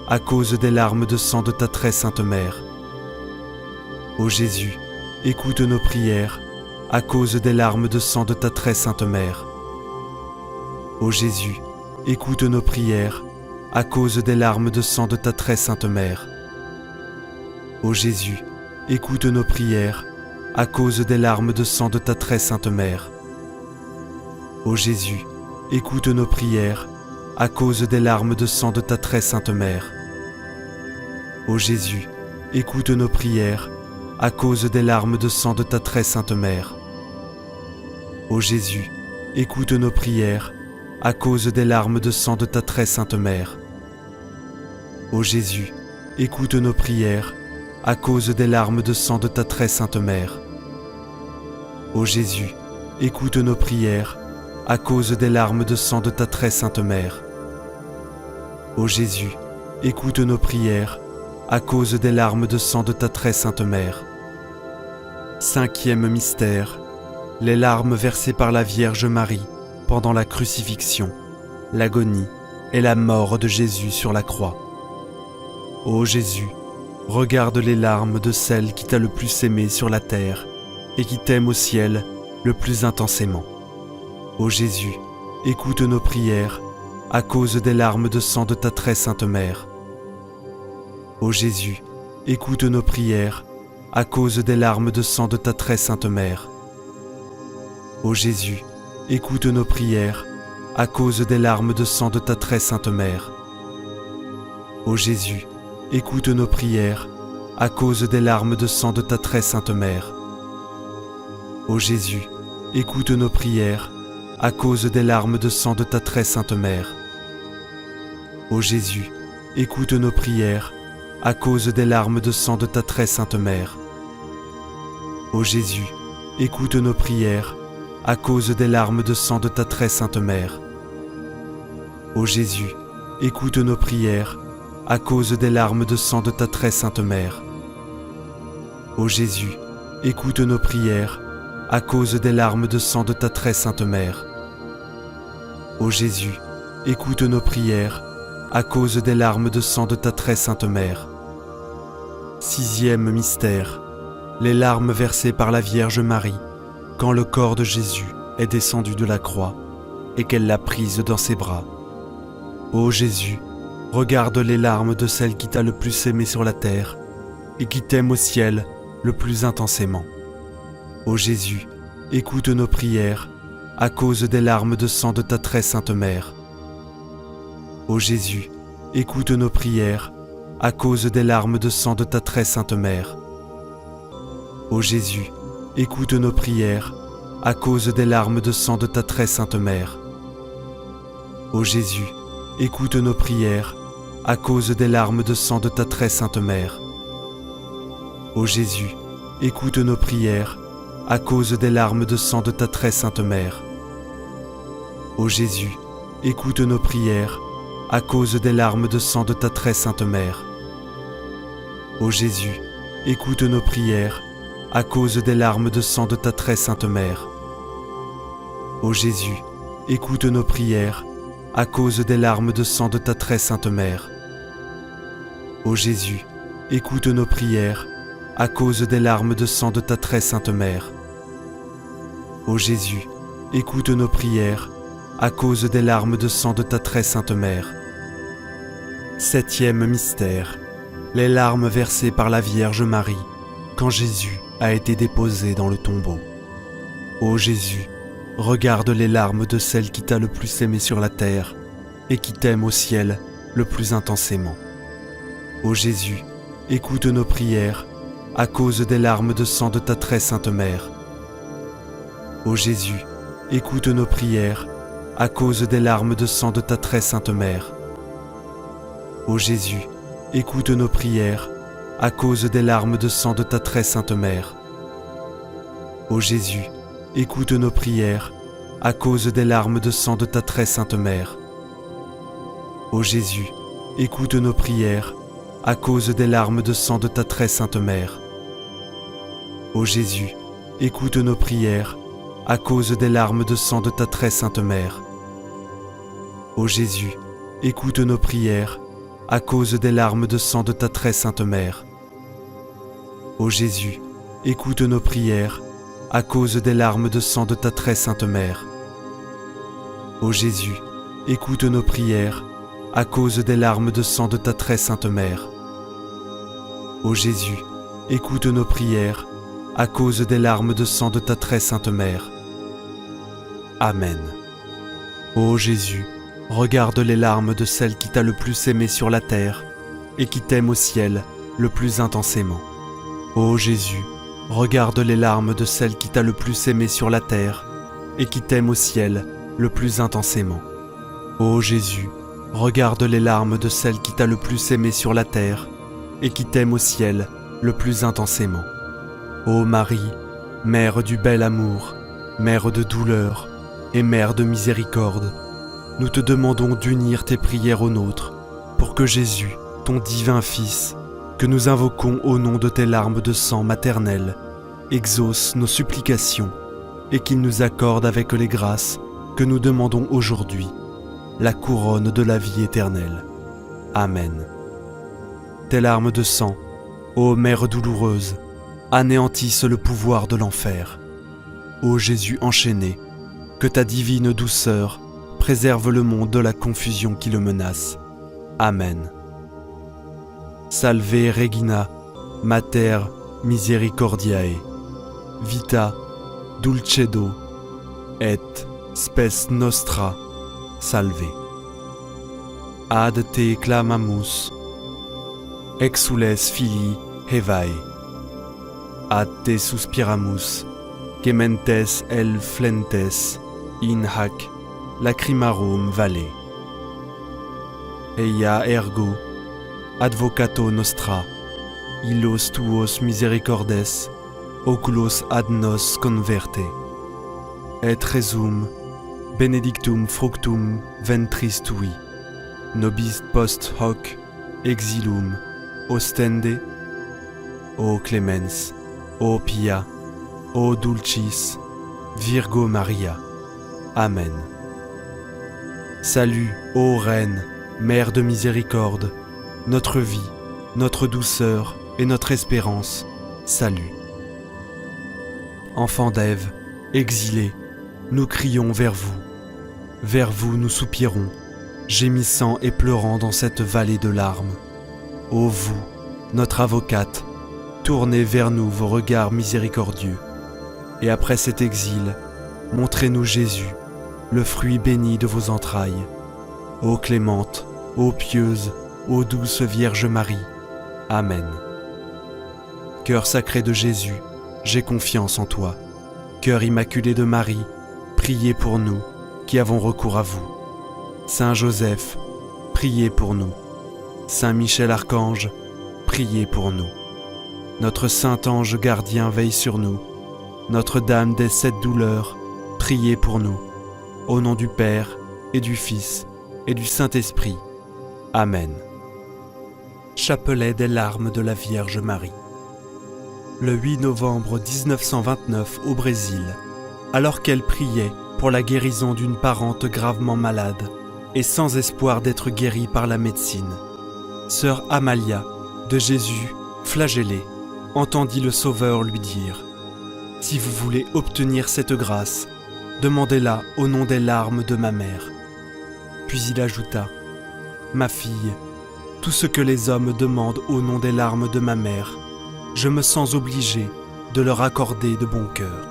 à cause des larmes de sang de ta très sainte mère. Ô Jésus, écoute nos prières à cause des larmes de sang de ta très sainte mère. Ô Jésus, écoute nos prières à cause des larmes de sang de ta très sainte mère. Ô Jésus, écoute nos prières à cause des larmes de sang de ta très sainte mère. Ô Jésus, écoute nos prières à cause des larmes de sang de ta très sainte mère. Ô Jésus, écoute nos prières à cause des larmes de sang de ta très sainte mère. Ô Jésus, écoute nos prières à cause des larmes de sang de ta très sainte mère. Ô Jésus, écoute nos prières à cause des larmes de sang de ta très sainte mère. Ô Jésus, écoute nos prières à cause des larmes de sang de ta très sainte mère. Ô Jésus, écoute nos prières à cause des larmes de sang de ta très sainte mère. Cinquième mystère, les larmes versées par la Vierge Marie pendant la crucifixion, l'agonie et la mort de Jésus sur la croix. Ô Jésus, regarde les larmes de celle qui t'a le plus aimé sur la terre et qui t'aime au ciel le plus intensément. Ô Jésus, écoute nos prières à cause des larmes de sang de ta très sainte mère. Ô Jésus, écoute nos prières à cause des larmes de sang de ta très sainte mère. Ô Jésus, écoute nos prières à cause des larmes de sang de ta très sainte mère. Ô Jésus, écoute nos prières à cause des larmes de sang de ta très sainte mère. Ô Jésus, écoute nos prières à cause des larmes de sang de ta très sainte mère. Ô Jésus, écoute nos prières à cause des larmes de sang de ta très sainte mère. Ô Jésus, écoute nos prières à cause des larmes de sang de ta très sainte mère. Ô Jésus, écoute nos prières à cause des larmes de sang de ta très sainte mère. Ô Jésus, écoute nos prières à cause des larmes de sang de ta très sainte mère. Ô Jésus, écoute nos prières à cause des larmes de sang de ta très sainte mère. Sixième mystère, les larmes versées par la Vierge Marie quand le corps de Jésus est descendu de la croix et qu'elle l'a prise dans ses bras. Ô Jésus, regarde les larmes de celle qui t'a le plus aimé sur la terre et qui t'aime au ciel le plus intensément. Ô Jésus, écoute nos prières à cause des larmes de sang de ta très sainte mère. Ô Jésus, écoute nos prières à cause des larmes de sang de ta très sainte mère. Ô Jésus, écoute nos prières à cause des larmes de sang de ta très sainte mère. Ô Jésus, écoute nos prières à cause des larmes de sang de ta très sainte mère. Ô Jésus, écoute nos prières à cause des larmes de sang de ta très sainte mère. Ô Jésus, écoute nos prières à cause des larmes de sang de ta très sainte mère. Ô Jésus, écoute nos prières à cause des larmes de sang de ta très sainte mère. Ô Jésus, écoute nos prières à cause des larmes de sang de ta très sainte mère. Ô Jésus, écoute nos prières à cause des larmes de sang de ta très sainte mère. Ô Jésus, écoute nos prières à cause des larmes de sang de ta très sainte mère. Septième mystère, les larmes versées par la Vierge Marie quand Jésus a été déposé dans le tombeau. Ô Jésus, regarde les larmes de celle qui t'a le plus aimé sur la terre et qui t'aime au ciel le plus intensément. Ô Jésus, écoute nos prières à cause des larmes de sang de ta très sainte mère. Ô Jésus, écoute nos prières à cause des larmes de sang de ta très sainte mère. Ô Jésus, écoute nos prières à cause des larmes de sang de ta très sainte mère. Ô Jésus, écoute nos prières à cause des larmes de sang de ta très sainte mère. Ô Jésus, écoute nos prières à cause des larmes de sang de ta très sainte mère. Ô Jésus, écoute nos prières, à cause des larmes de sang de ta très sainte mère. Ô Jésus, écoute nos prières, à cause des larmes de sang de ta très sainte mère. Ô Jésus, écoute nos prières, à cause des larmes de sang de ta très sainte mère. Ô Jésus, écoute nos prières, à cause des larmes de sang de ta très sainte mère. Ô Jésus, écoute nos prières, à cause des larmes de sang de ta très sainte mère. Amen. Ô Jésus, regarde les larmes de celle qui t'a le plus aimé sur la terre et qui t'aime au ciel le plus intensément. Ô Jésus, regarde les larmes de celle qui t'a le plus aimé sur la terre et qui t'aime au ciel le plus intensément. Ô Jésus, regarde les larmes de celle qui t'a le plus aimé sur la terre et qui t'aime au ciel le plus intensément. Ô Marie, mère du bel amour, mère de douleur et mère de miséricorde, nous te demandons d'unir tes prières aux nôtres pour que Jésus, ton divin Fils, que nous invoquons au nom de tes larmes de sang maternelles, exauce nos supplications et qu'il nous accorde avec les grâces que nous demandons aujourd'hui la couronne de la vie éternelle. Amen. Tes larmes de sang, ô Mère douloureuse, anéantissent le pouvoir de l'enfer. Ô Jésus enchaîné, que ta divine douceur préserve le monde de la confusion qui le menace. Amen. Salve Regina, Mater Misericordiae, Vita, Dulcedo, et Spes Nostra, Salve. Ad te clamamus, exules filii Hevae. Ad te suspiramus, gementes el flentes, in hac lacrimarum vale. Eia ergo, advocato nostra, illos tuos misericordes, oculos ad nos converte. Et resum, benedictum fructum ventris tui, nobis post hoc exilum ostende. O clemens, ô pia, ô dulcis, Virgo Maria. Amen. Salut, ô Reine, Mère de miséricorde, notre vie, notre douceur et notre espérance, salut. Enfants d'Ève, exilés, nous crions vers vous nous soupirons, gémissant et pleurant dans cette vallée de larmes. Ô vous, notre avocate, tournez vers nous vos regards miséricordieux, et après cet exil, montrez-nous Jésus, le fruit béni de vos entrailles. Ô clémente, ô pieuse, ô douce Vierge Marie. Amen. Cœur sacré de Jésus, j'ai confiance en toi. Cœur immaculé de Marie, priez pour nous qui avons recours à vous. Saint Joseph, priez pour nous. Saint Michel Archange, priez pour nous. Notre saint ange gardien veille sur nous. Notre-Dame des 7 douleurs, priez pour nous. Au nom du Père, et du Fils, et du Saint-Esprit. Amen. Chapelet des larmes de la Vierge Marie. Le 8 novembre 1929 au Brésil, alors qu'elle priait pour la guérison d'une parente gravement malade et sans espoir d'être guérie par la médecine, sœur Amalia, de Jésus, flagellée, entendit le Sauveur lui dire « Si vous voulez obtenir cette grâce, demandez-la au nom des larmes de ma mère. » Puis il ajouta « Ma fille, tout ce que les hommes demandent au nom des larmes de ma mère, je me sens obligé de leur accorder de bon cœur. »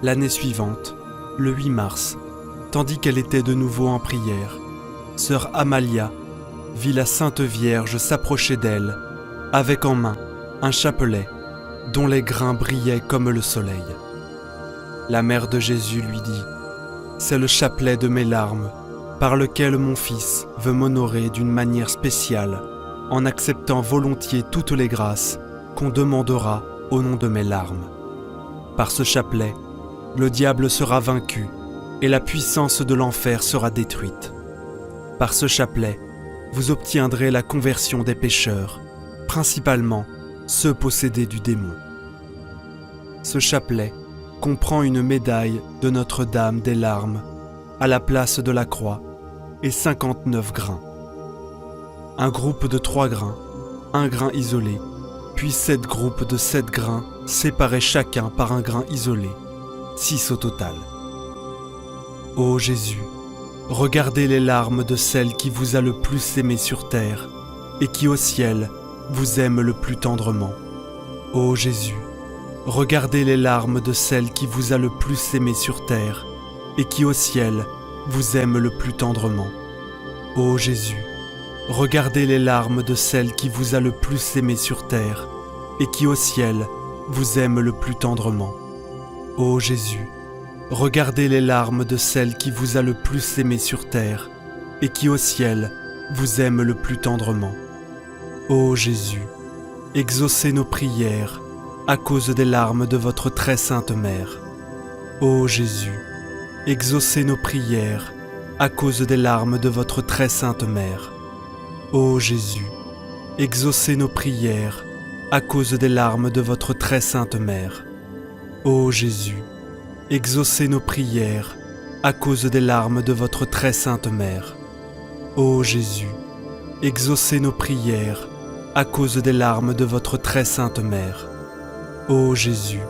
L'année suivante, le 8 mars, tandis qu'elle était de nouveau en prière, sœur Amalia vit la Sainte Vierge s'approcher d'elle, avec en main un chapelet dont les grains brillaient comme le soleil. La mère de Jésus lui dit « C'est le chapelet de mes larmes, par lequel mon Fils veut m'honorer d'une manière spéciale, en acceptant volontiers toutes les grâces qu'on demandera au nom de mes larmes. Par ce chapelet, le diable sera vaincu et la puissance de l'enfer sera détruite. Par ce chapelet, vous obtiendrez la conversion des pécheurs, principalement ceux possédés du démon. Ce chapelet comprend une médaille de Notre-Dame des larmes à la place de la croix et 59 grains. Un groupe de 3 grains, un grain isolé, puis 7 groupes de 7 grains séparés chacun par un grain isolé, 6 au total. Ô Jésus, regardez les larmes de celle qui vous a le plus aimé sur terre et qui au ciel vous aime le plus tendrement. Ô Jésus, regardez les larmes de celle qui vous a le plus aimé sur terre et qui au ciel vous aime le plus tendrement. Ô Jésus, regardez les larmes de celle qui vous a le plus aimé sur terre et qui au ciel vous aime le plus tendrement. Ô Jésus, regardez les larmes de celle qui vous a le plus aimé sur terre et qui au ciel vous aime le plus tendrement. Ô Jésus, exaucez nos prières à cause des larmes de votre très sainte mère. Ô Jésus, exaucez nos prières à cause des larmes de votre très sainte mère. Ô Jésus, exaucez nos prières à cause des larmes de votre très sainte mère. Ô Jésus, exaucez nos prières à cause des larmes de votre très sainte mère. Ô Jésus, exaucez nos prières à cause des larmes de votre très sainte mère. Ô Jésus,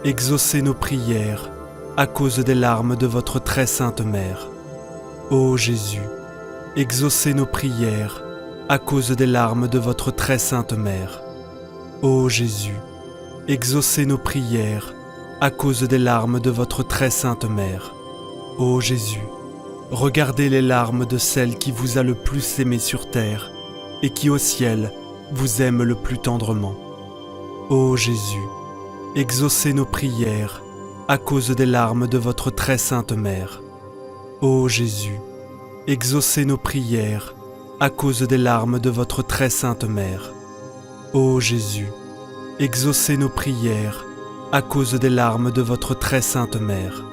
exaucez nos prières à cause des larmes de votre très sainte mère. Ô Jésus, exaucez nos prières à cause des larmes de votre très sainte mère. Ô Jésus, exaucez nos prières à cause des larmes de votre très sainte mère. Ô Jésus, regardez les larmes de celle qui vous a le plus aimé sur terre et qui au ciel vous aime le plus tendrement. Ô Jésus, exaucez nos prières à cause des larmes de votre très sainte mère. Ô Jésus, exaucez nos prières à cause des larmes de votre très sainte mère. Ô Jésus, exaucez nos prières à cause des larmes de votre très sainte mère.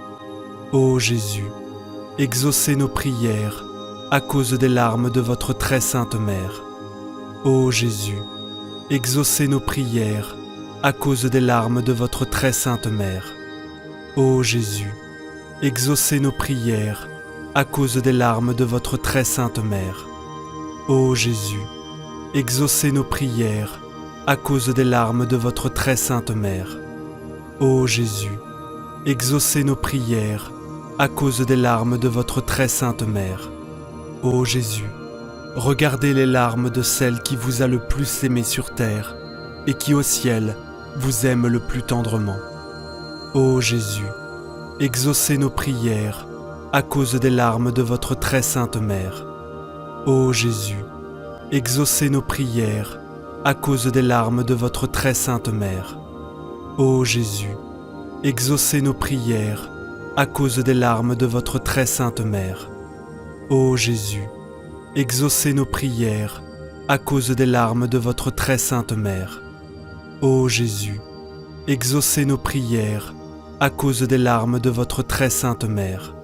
Ô Jésus, exaucez nos prières à cause des larmes de votre très sainte mère. Ô Jésus, exaucez nos prières à cause des larmes de votre très sainte mère. Ô Jésus, exaucez nos prières à cause des larmes de votre très sainte mère. Ô Jésus, exaucez nos prières à cause des larmes de votre très sainte mère. Ô Jésus, exaucez nos prières à cause des larmes de votre très sainte mère. Ô Jésus, regardez les larmes de celle qui vous a le plus aimé sur terre et qui au ciel vous aime le plus tendrement. Ô Jésus, exaucez nos prières à cause des larmes de votre très sainte mère. Ô Jésus, exaucez nos prières à cause des larmes de votre très sainte mère. Ô Jésus, exaucez nos prières à cause des larmes de votre très sainte mère. Ô Jésus, exaucez nos prières à cause des larmes de votre très sainte mère. Ô Jésus, exaucez nos prières à cause des larmes de votre très sainte mère.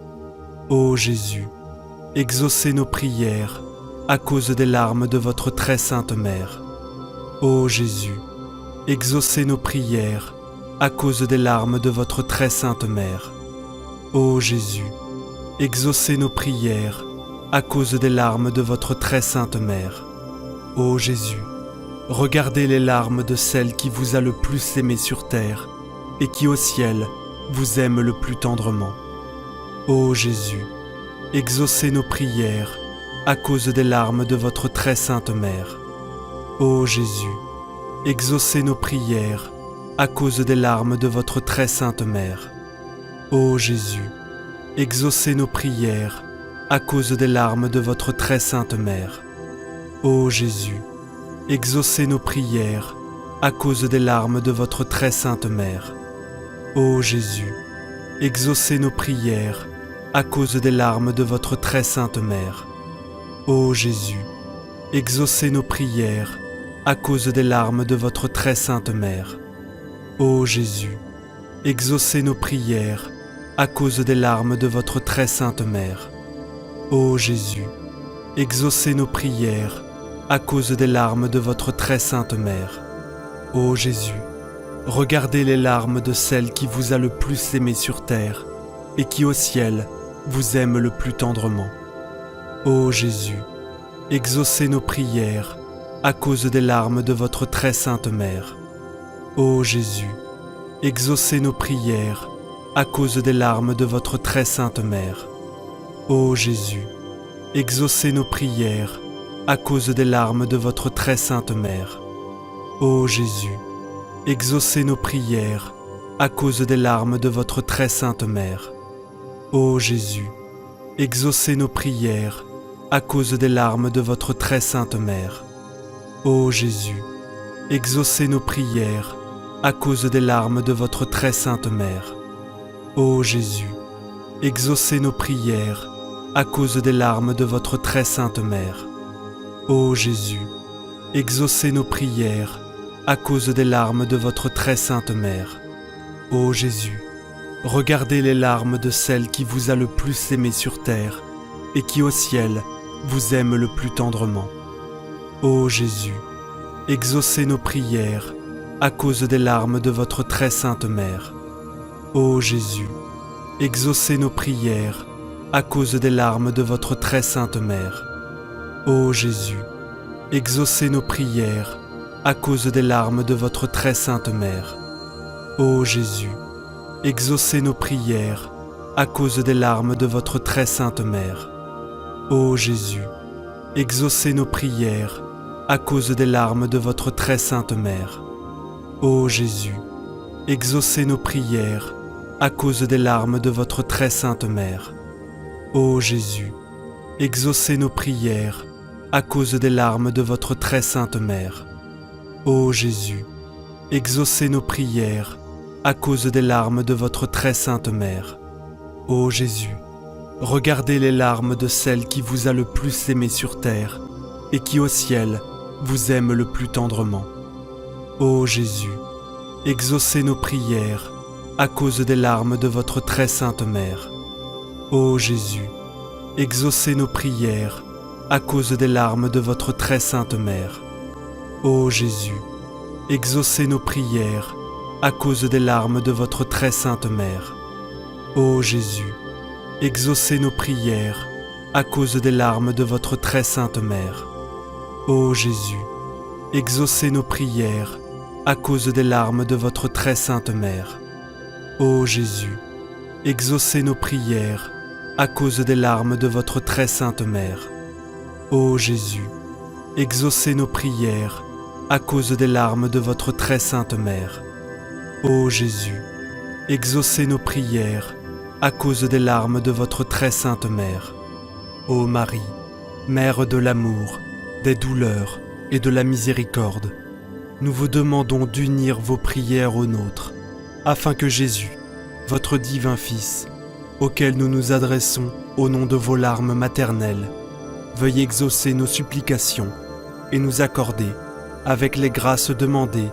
Ô Jésus, exaucez nos prières à cause des larmes de votre très sainte mère. Ô Jésus, exaucez nos prières à cause des larmes de votre très sainte mère. Ô Jésus, exaucez nos prières à cause des larmes de votre très sainte mère. Ô Jésus, regardez les larmes de celle qui vous a le plus aimé sur terre et qui au ciel vous aime le plus tendrement. Ô Jésus, exaucez nos prières à cause des larmes de votre très sainte mère. Ô Jésus, exaucez nos prières à cause des larmes de votre très sainte mère. Ô Jésus, exaucez nos prières à cause des larmes de votre très sainte mère. Ô Jésus, exaucez nos prières à cause des larmes de votre très sainte mère. Ô Jésus, exaucez nos prières à cause des larmes de votre très sainte mère. Ô Jésus, exaucez nos prières à cause des larmes de votre très sainte mère. Ô Jésus, exaucez nos prières à cause des larmes de votre très sainte mère. Ô Jésus, exaucez nos prières à cause des larmes de votre très sainte mère. Ô Jésus, regardez les larmes de celle qui vous a le plus aimé sur terre et qui au ciel vous aime le plus tendrement. Ô Jésus, exaucez nos prières à cause des larmes de votre très sainte mère. Ô Jésus, exaucez nos prières à cause des larmes de votre très sainte mère. Ô Jésus, exaucez nos prières à cause des larmes de votre très sainte mère. Ô Jésus, exaucez nos prières à cause des larmes de votre très sainte mère. Ô Jésus, exaucez nos prières à cause des larmes de votre très sainte mère. Ô Jésus, exaucez nos prières à cause des larmes de votre très sainte mère. Ô Jésus, exaucez nos prières à cause des larmes de votre très sainte mère. Ô Jésus, exaucez nos prières à cause des larmes de votre très sainte mère. Ô Jésus, regardez les larmes de celle qui vous a le plus aimé sur terre et qui au ciel vous aime le plus tendrement. Ô Jésus, exaucez nos prières à cause des larmes de votre très sainte mère. Ô Jésus, exaucez nos prières à cause des larmes de votre très sainte mère. Ô Jésus, exaucez nos prières à cause des larmes de votre très sainte mère. Ô Jésus, exaucez nos prières à cause des larmes de votre très sainte mère. Ô Jésus, exaucez nos prières à cause des larmes de votre très sainte mère. Ô Jésus, exaucez nos prières à cause des larmes de votre très sainte mère. Ô Jésus, exaucez nos prières à cause des larmes de votre très sainte mère. Ô Jésus, exaucez nos prières à cause des larmes de votre très sainte mère. Ô Jésus, regardez les larmes de celle qui vous a le plus aimé sur terre et qui au ciel vous aime le plus tendrement. Ô Jésus, exaucez nos prières à cause des larmes de votre très sainte mère. Ô Jésus, exaucez nos prières à cause des larmes de votre très sainte mère. Ô Jésus, exaucez nos prières à cause des larmes de votre très sainte mère. Ô Jésus, exaucez nos prières à cause des larmes de votre très sainte mère. Ô Jésus, exaucez nos prières à cause des larmes de votre très sainte mère. Ô Jésus, exaucez nos prières à cause des larmes de votre très sainte mère. Ô Jésus, exaucez nos prières à cause des larmes de votre très sainte mère. Ô Jésus, exaucez nos prières à cause des larmes de votre très sainte mère. Ô Marie, Mère de l'amour, des douleurs et de la miséricorde, nous vous demandons d'unir vos prières aux nôtres, afin que Jésus, votre divin Fils, auquel nous nous adressons au nom de vos larmes maternelles, veuille exaucer nos supplications et nous accorder, avec les grâces demandées,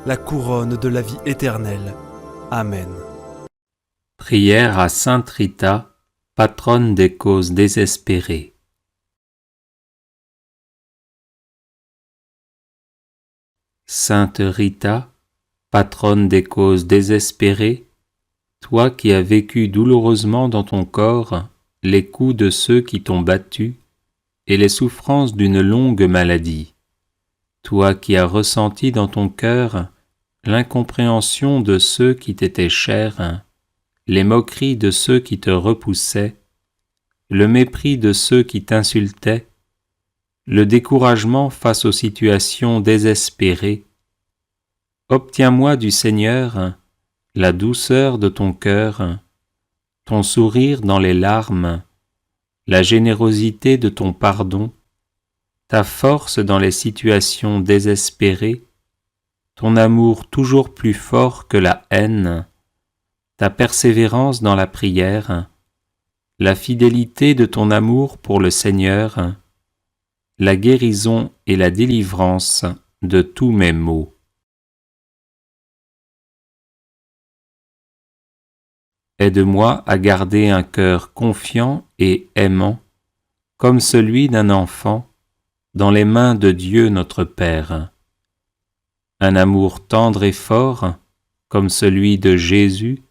la couronne de la vie éternelle. Amen. Prière à Sainte Rita, patronne des causes désespérées. Sainte Rita, patronne des causes désespérées, toi qui as vécu douloureusement dans ton corps les coups de ceux qui t'ont battu et les souffrances d'une longue maladie, toi qui as ressenti dans ton cœur l'incompréhension de ceux qui t'étaient chers, les moqueries de ceux qui te repoussaient, le mépris de ceux qui t'insultaient, le découragement face aux situations désespérées, obtiens-moi du Seigneur la douceur de ton cœur, ton sourire dans les larmes, la générosité de ton pardon, ta force dans les situations désespérées, ton amour toujours plus fort que la haine, ta persévérance dans la prière, la fidélité de ton amour pour le Seigneur, la guérison et la délivrance de tous mes maux. Aide-moi à garder un cœur confiant et aimant, comme celui d'un enfant, dans les mains de Dieu notre Père. un amour tendre et fort, comme celui de Jésus,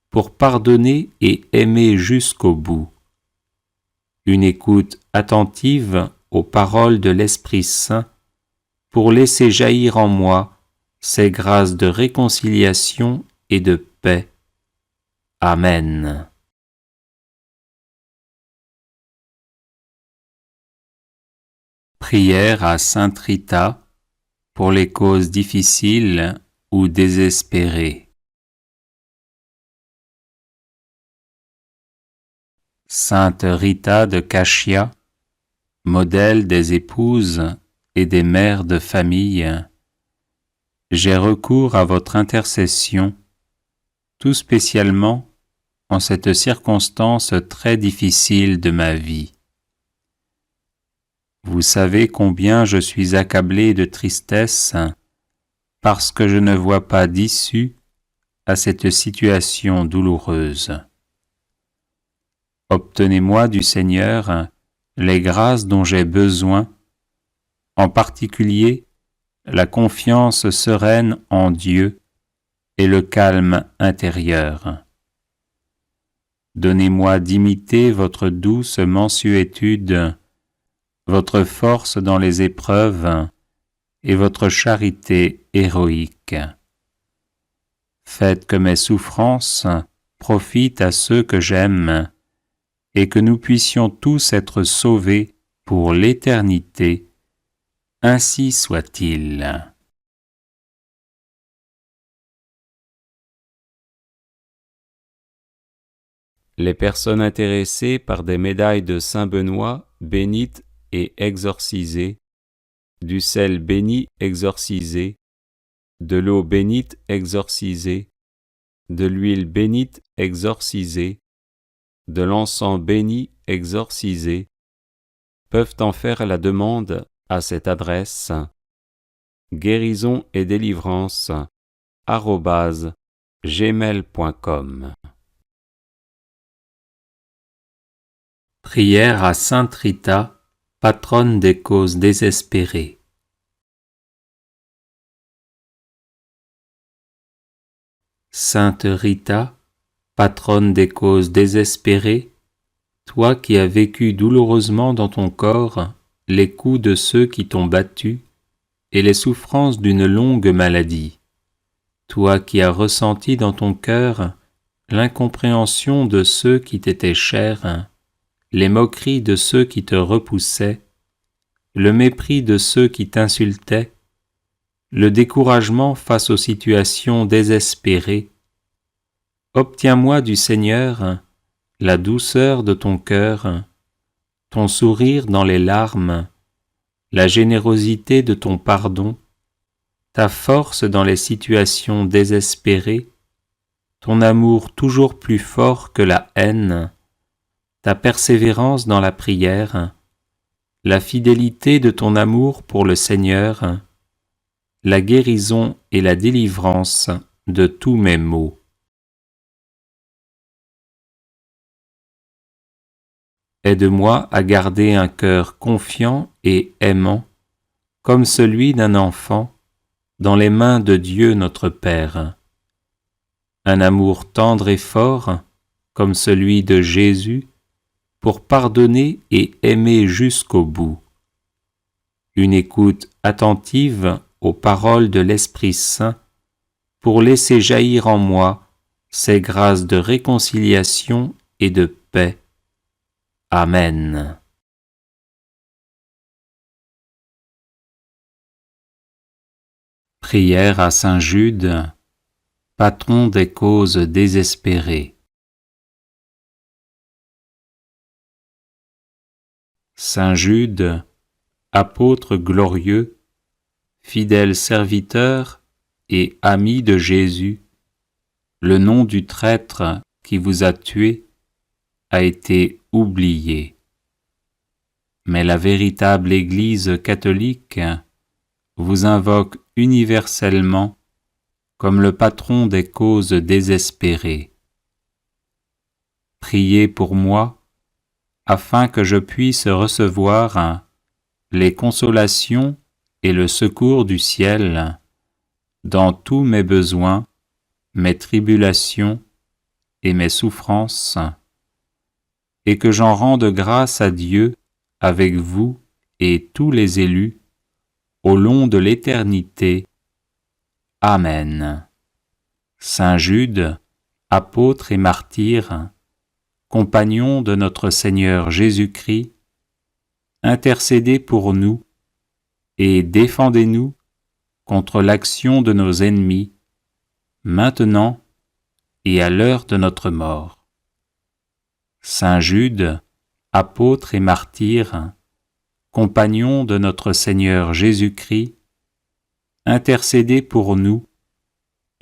pour pardonner et aimer jusqu'au bout. Une écoute attentive aux paroles de l'Esprit Saint, pour laisser jaillir en moi ces grâces de réconciliation et de paix. Amen. Prière à Sainte Rita pour les causes difficiles ou désespérées. Sainte Rita de Cachia, modèle des épouses et des mères de famille, j'ai recours à votre intercession, tout spécialement en cette circonstance très difficile de ma vie. Vous savez combien je suis accablé de tristesse parce que je ne vois pas d'issue à cette situation douloureuse. Obtenez-moi du Seigneur les grâces dont j'ai besoin, en particulier la confiance sereine en Dieu et le calme intérieur. Donnez-moi d'imiter votre douce mansuétude, votre force dans les épreuves et votre charité héroïque. Faites que mes souffrances profitent à ceux que j'aime et que nous puissions tous être sauvés pour l'éternité. Ainsi soit-il. Les personnes intéressées par des médailles de Saint-Benoît bénites et exorcisées, du sel béni exorcisé, de l'eau bénite exorcisée, de l'huile bénite exorcisée, de l'encens béni exorcisé, peuvent en faire la demande à cette adresse guérison et délivrance @gmail.com. Prière à Sainte Rita, patronne des causes désespérées. Sainte Rita, patronne des causes désespérées, toi qui as vécu douloureusement dans ton corps les coups de ceux qui t'ont battu et les souffrances d'une longue maladie, toi qui as ressenti dans ton cœur l'incompréhension de ceux qui t'étaient chers, les moqueries de ceux qui te repoussaient, le mépris de ceux qui t'insultaient, le découragement face aux situations désespérées, obtiens-moi du Seigneur la douceur de ton cœur, ton sourire dans les larmes, la générosité de ton pardon, ta force dans les situations désespérées, ton amour toujours plus fort que la haine, ta persévérance dans la prière, la fidélité de ton amour pour le Seigneur, la guérison et la délivrance de tous mes maux. Aide-moi à garder un cœur confiant et aimant, comme celui d'un enfant, dans les mains de Dieu notre Père. Un amour tendre et fort, comme celui de Jésus, pour pardonner et aimer jusqu'au bout. Une écoute attentive aux paroles de l'Esprit Saint, pour laisser jaillir en moi ces grâces de réconciliation et de paix. Amen. Prière à Saint Jude, patron des causes désespérées. Saint Jude, apôtre glorieux, fidèle serviteur et ami de Jésus, le nom du traître qui vous a tué a été oublié. Mais la véritable Église catholique vous invoque universellement comme le patron des causes désespérées. Priez pour moi, afin que je puisse recevoir les consolations et le secours du ciel dans tous mes besoins, mes tribulations et mes souffrances, et que j'en rende grâce à Dieu avec vous et tous les élus, au long de l'éternité. Amen. Saint Jude, apôtre et martyr, compagnon de notre Seigneur Jésus-Christ, intercédez pour nous et défendez-nous contre l'action de nos ennemis, maintenant et à l'heure de notre mort. Saint Jude, apôtre et martyr, compagnon de notre Seigneur Jésus-Christ, intercédez pour nous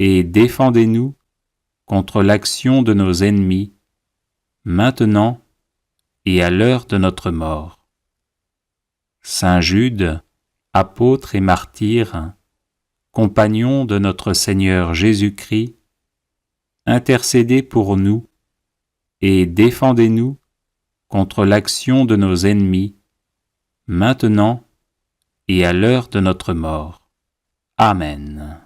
et défendez-nous contre l'action de nos ennemis, maintenant et à l'heure de notre mort. Saint Jude, apôtre et martyr, compagnon de notre Seigneur Jésus-Christ, intercédez pour nous et défendez-nous contre l'action de nos ennemis, maintenant et à l'heure de notre mort. Amen.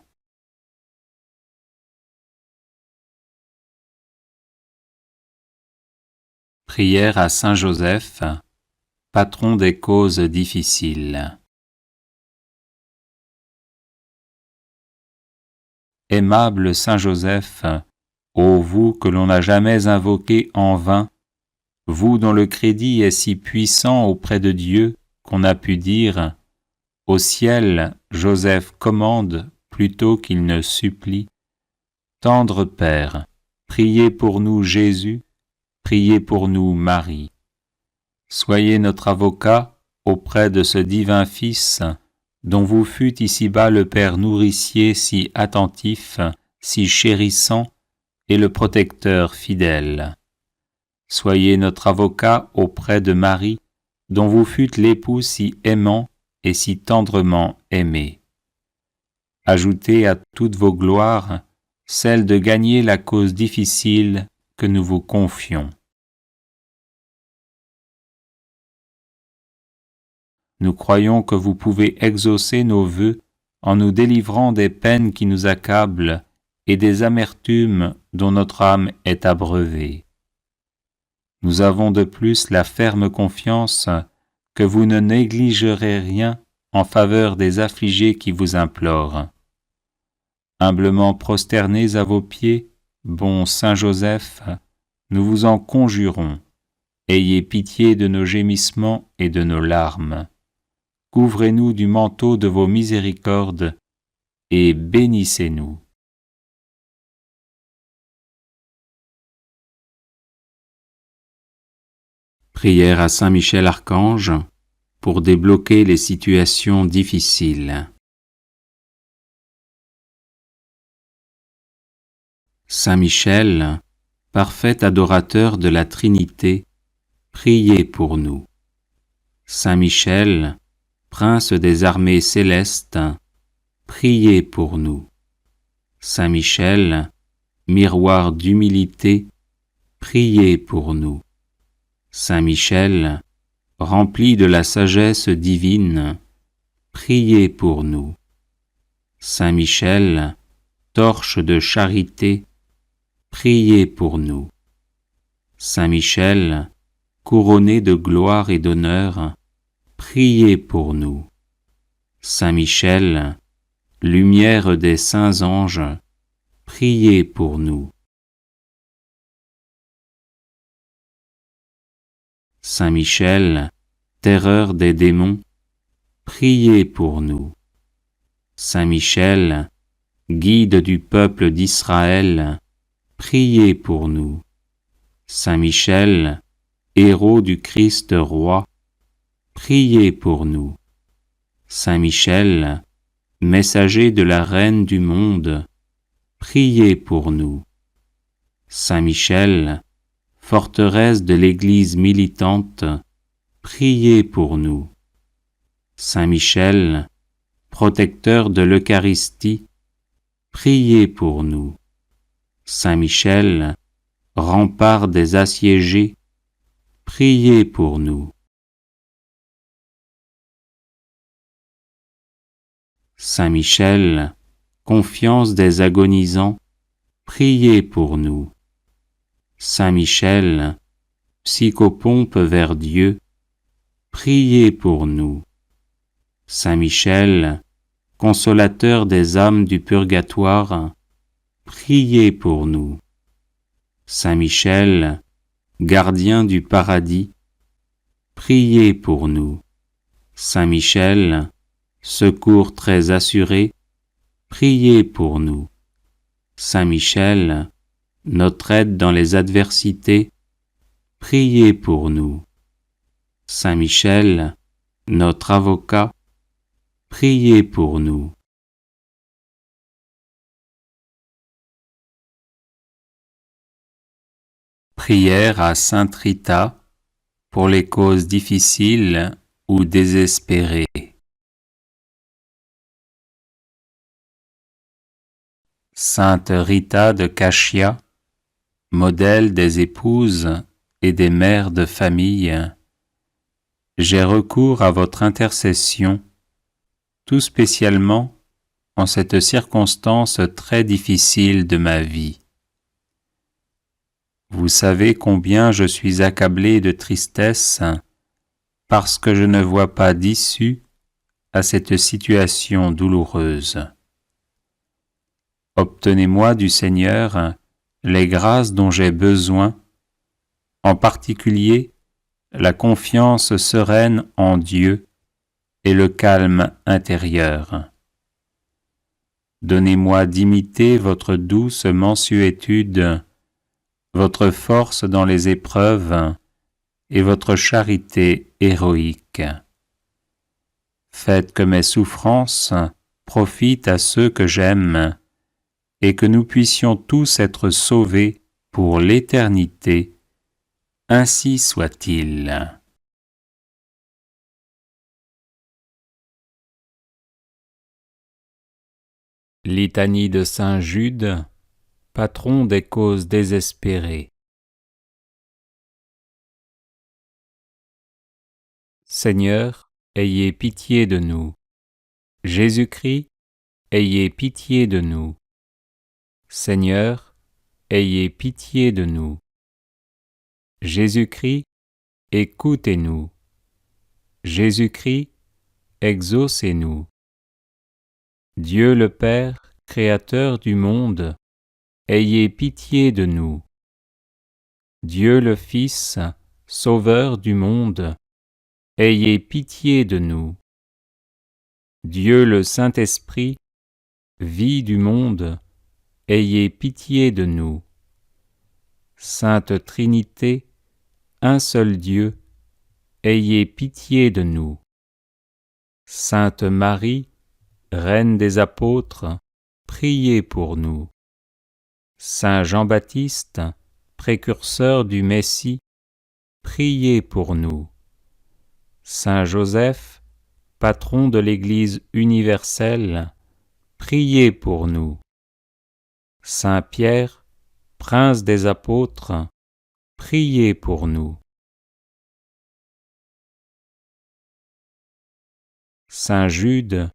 Prière à Saint Joseph, patron des causes difficiles. Aimable Saint Joseph, ô vous que l'on n'a jamais invoqué en vain, vous dont le crédit est si puissant auprès de Dieu qu'on a pu dire « Au ciel, Joseph commande plutôt qu'il ne supplie ». Tendre Père, priez pour nous Jésus, priez pour nous Marie. Soyez notre avocat auprès de ce divin Fils, dont vous fûtes ici-bas le Père nourricier si attentif, si chérissant, et le protecteur fidèle. Soyez notre avocat auprès de Marie, dont vous fûtes l'époux si aimant et si tendrement aimé. Ajoutez à toutes vos gloires celle de gagner la cause difficile que nous vous confions. Nous croyons que vous pouvez exaucer nos vœux en nous délivrant des peines qui nous accablent et des amertumes dont notre âme est abreuvée. Nous avons de plus la ferme confiance que vous ne négligerez rien en faveur des affligés qui vous implorent. Humblement prosternés à vos pieds, bon Saint Joseph, nous vous en conjurons, ayez pitié de nos gémissements et de nos larmes. Couvrez-nous du manteau de vos miséricordes et bénissez-nous. Prière à Saint Michel Archange pour débloquer les situations difficiles. Saint Michel, parfait adorateur de la Trinité, priez pour nous. Saint Michel, prince des armées célestes, priez pour nous. Saint Michel, miroir d'humilité, priez pour nous. Saint Michel, rempli de la sagesse divine, priez pour nous. Saint Michel, torche de charité, priez pour nous. Saint Michel, couronné de gloire et d'honneur, priez pour nous. Saint Michel, lumière des saints anges, priez pour nous. Saint Michel, terreur des démons, priez pour nous. Saint Michel, guide du peuple d'Israël, priez pour nous. Saint Michel, héros du Christ roi, priez pour nous. Saint Michel, messager de la Reine du monde, priez pour nous. Saint Michel, forteresse de l'Église militante, priez pour nous. Saint Michel, protecteur de l'Eucharistie, priez pour nous. Saint Michel, rempart des assiégés, priez pour nous. Saint Michel, confiance des agonisants, priez pour nous. Saint Michel, psychopompe vers Dieu, priez pour nous. Saint Michel, consolateur des âmes du purgatoire, priez pour nous. Saint Michel, gardien du paradis, priez pour nous. Saint Michel, secours très assuré, priez pour nous. Saint Michel, notre aide dans les adversités, priez pour nous. Saint Michel, notre avocat, priez pour nous. Prière à Sainte Rita pour les causes difficiles ou désespérées. Sainte Rita de Cachia, modèle des épouses et des mères de famille, j'ai recours à votre intercession, tout spécialement en cette circonstance très difficile de ma vie. Vous savez combien je suis accablé de tristesse parce que je ne vois pas d'issue à cette situation douloureuse. Obtenez-moi du Seigneur les grâces dont j'ai besoin, en particulier la confiance sereine en Dieu et le calme intérieur. Donnez-moi d'imiter votre douce mansuétude, votre force dans les épreuves et votre charité héroïque. Faites que mes souffrances profitent à ceux que j'aime et que nous puissions tous être sauvés pour l'éternité. Ainsi soit-il. Litanie de Saint Jude, patron des causes désespérées. Seigneur, ayez pitié de nous. Jésus-Christ, ayez pitié de nous. Seigneur, ayez pitié de nous. Jésus-Christ, écoutez-nous. Jésus-Christ, exaucez-nous. Dieu le Père, Créateur du monde, ayez pitié de nous. Dieu le Fils, Sauveur du monde, ayez pitié de nous. Dieu le Saint-Esprit, vie du monde, ayez pitié de nous. Sainte Trinité, un seul Dieu, ayez pitié de nous. Sainte Marie, Reine des apôtres, priez pour nous. Saint Jean-Baptiste, précurseur du Messie, priez pour nous. Saint Joseph, patron de l'Église universelle, priez pour nous. Saint Pierre, prince des apôtres, priez pour nous. Saint Jude,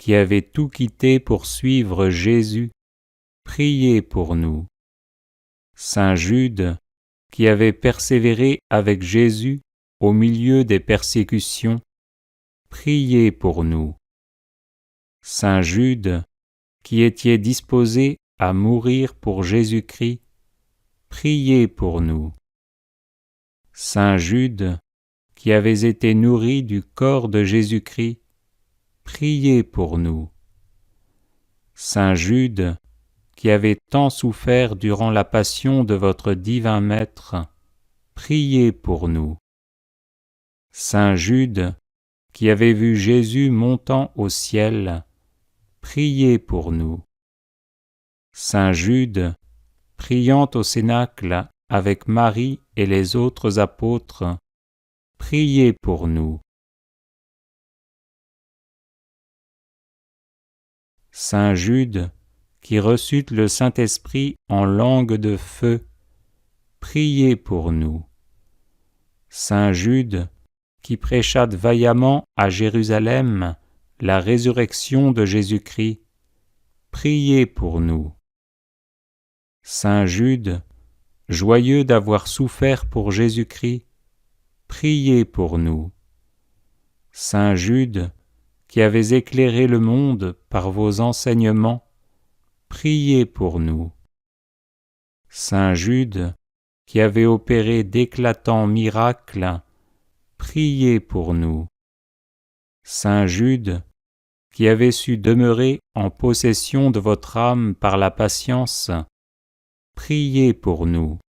qui avait tout quitté pour suivre Jésus, priez pour nous. Saint Jude, qui avait persévéré avec Jésus au milieu des persécutions, priez pour nous. Saint Jude, qui étiez disposé à mourir pour Jésus-Christ, priez pour nous. Saint Jude, qui avez été nourri du corps de Jésus-Christ, priez pour nous. Saint Jude, qui avez tant souffert durant la passion de votre divin Maître, priez pour nous. Saint Jude, qui avez vu Jésus montant au ciel, priez pour nous. Saint Jude, priant au Cénacle avec Marie et les autres apôtres, priez pour nous. Saint Jude, qui reçut le Saint-Esprit en langue de feu, priez pour nous. Saint Jude, qui prêcha vaillamment à Jérusalem la résurrection de Jésus-Christ, priez pour nous. Saint Jude, joyeux d'avoir souffert pour Jésus-Christ, priez pour nous. Saint Jude, qui avez éclairé le monde par vos enseignements, priez pour nous. Saint Jude, qui avez opéré d'éclatants miracles, priez pour nous. Saint Jude, qui avez su demeurer en possession de votre âme par la patience, priez pour nous.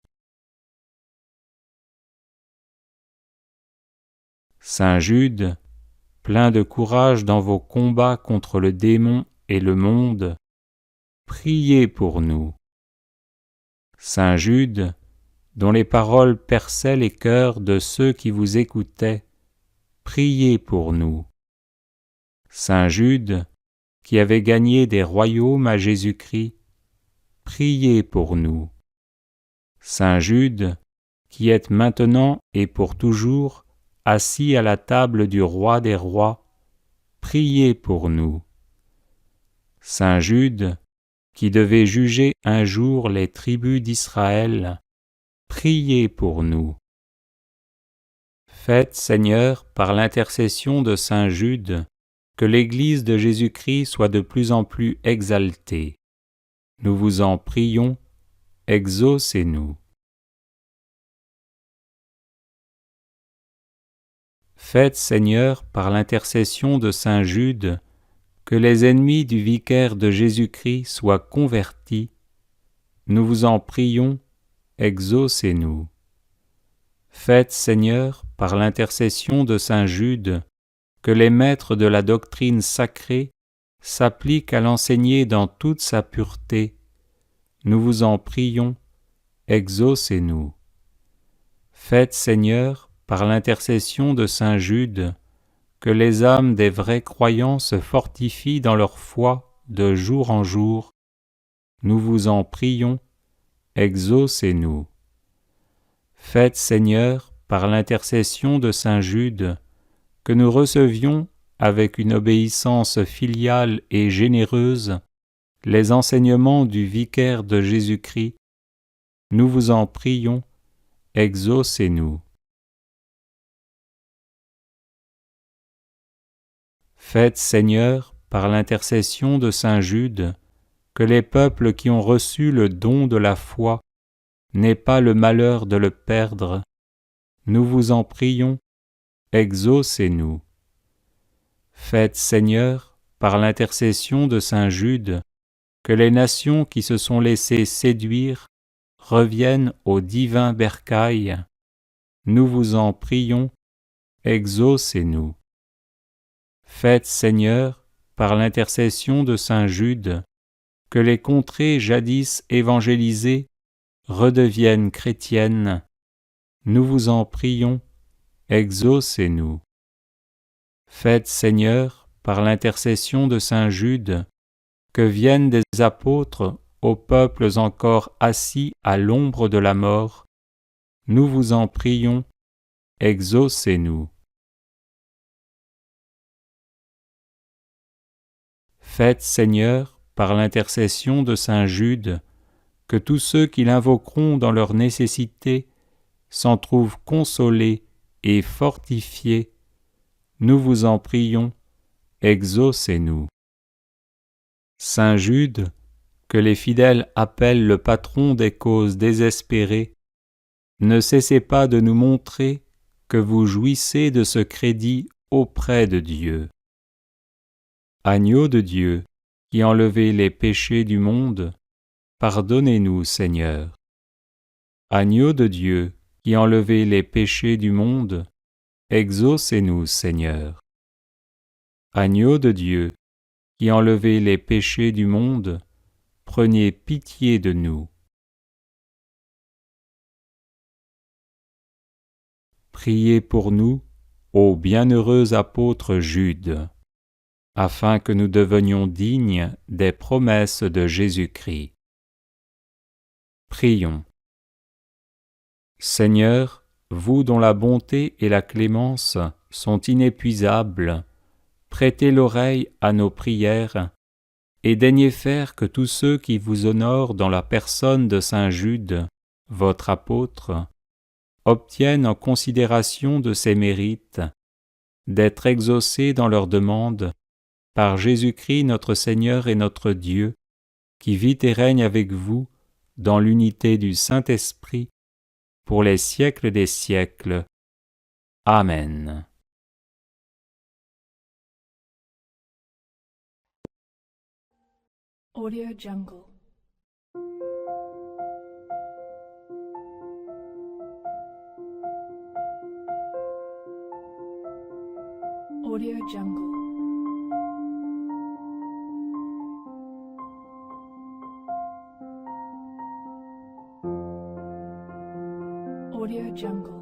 Saint Jude, plein de courage dans vos combats contre le démon et le monde, priez pour nous. Saint Jude, dont les paroles perçaient les cœurs de ceux qui vous écoutaient, priez pour nous. Saint Jude, qui avait gagné des royaumes à Jésus-Christ, priez pour nous. Saint Jude, qui êtes maintenant et pour toujours assis à la table du roi des rois, priez pour nous. Saint Jude, qui devait juger un jour les tribus d'Israël, priez pour nous. Faites, Seigneur, par l'intercession de Saint Jude, que l'Église de Jésus-Christ soit de plus en plus exaltée. Nous vous en prions, exaucez-nous. Faites, Seigneur, par l'intercession de Saint Jude, que les ennemis du vicaire de Jésus-Christ soient convertis. Nous vous en prions, exaucez-nous. Faites, Seigneur, par l'intercession de Saint Jude, que les maîtres de la doctrine sacrée s'appliquent à l'enseigner dans toute sa pureté. Nous vous en prions, exaucez-nous. Faites, Seigneur, par l'intercession de Saint Jude, que les âmes des vrais croyants se fortifient dans leur foi de jour en jour. Nous vous en prions, exaucez-nous. Faites, Seigneur, par l'intercession de Saint Jude, que nous recevions, avec une obéissance filiale et généreuse, les enseignements du vicaire de Jésus-Christ. Nous vous en prions, exaucez-nous. Faites, Seigneur, par l'intercession de Saint Jude, que les peuples qui ont reçu le don de la foi n'aient pas le malheur de le perdre. Nous vous en prions, exaucez-nous. Faites, Seigneur, par l'intercession de Saint Jude, que les nations qui se sont laissées séduire reviennent au divin bercail. Nous vous en prions, exaucez-nous. Faites, Seigneur, par l'intercession de Saint Jude, que les contrées jadis évangélisées redeviennent chrétiennes. Nous vous en prions, exaucez-nous. Faites, Seigneur, par l'intercession de Saint Jude, que viennent des apôtres aux peuples encore assis à l'ombre de la mort. Nous vous en prions, exaucez-nous. Faites, Seigneur, par l'intercession de Saint Jude, que tous ceux qui l'invoqueront dans leur nécessité s'en trouvent consolés et fortifiés. Nous vous en prions, exaucez-nous. Saint Jude, que les fidèles appellent le patron des causes désespérées, ne cessez pas de nous montrer que vous jouissez de ce crédit auprès de Dieu. Agneau de Dieu, qui enlevez les péchés du monde, pardonnez-nous, Seigneur. Agneau de Dieu, qui enlevez les péchés du monde, exaucez-nous, Seigneur. Agneau de Dieu, qui enlevez les péchés du monde, prenez pitié de nous. Priez pour nous, ô bienheureux apôtre Jude, afin que nous devenions dignes des promesses de Jésus-Christ. Prions. Seigneur, vous dont la bonté et la clémence sont inépuisables, prêtez l'oreille à nos prières et daignez faire que tous ceux qui vous honorent dans la personne de saint Jude, votre apôtre, obtiennent en considération de ces mérites d'être exaucés dans leurs demandes par Jésus-Christ notre Seigneur et notre Dieu, qui vit et règne avec vous dans l'unité du Saint-Esprit, pour les siècles des siècles. Amen. Audio Jungle. Audio Jungle. Audio Jungle.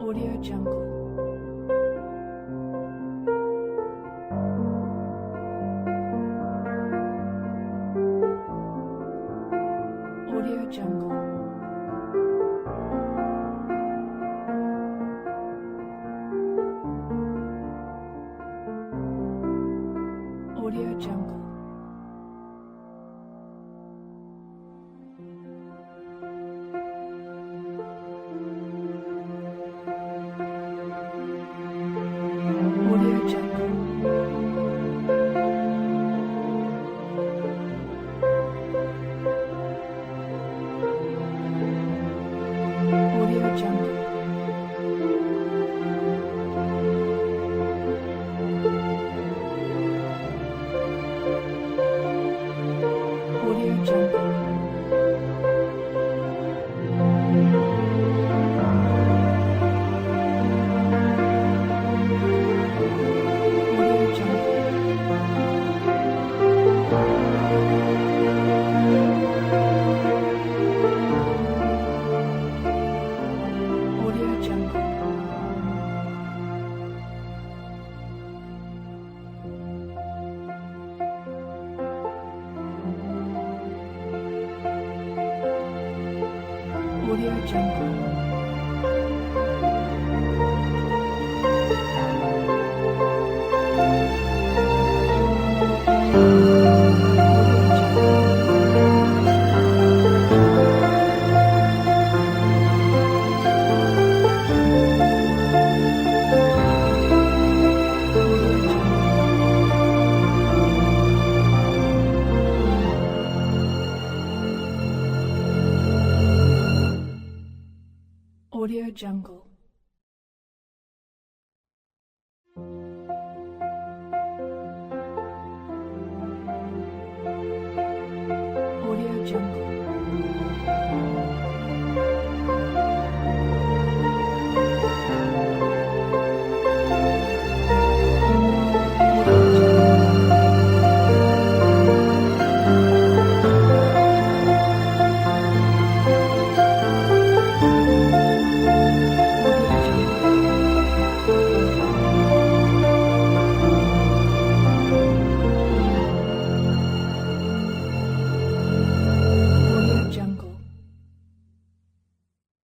Audio Jungle. Audio Jungle. Audio Jungle. Audio Jungle. Audio Jungle. Audio Jungle. Audio Jungle. Audio Jungle. Audio Jungle. Audio Jungle. Audio Jungle.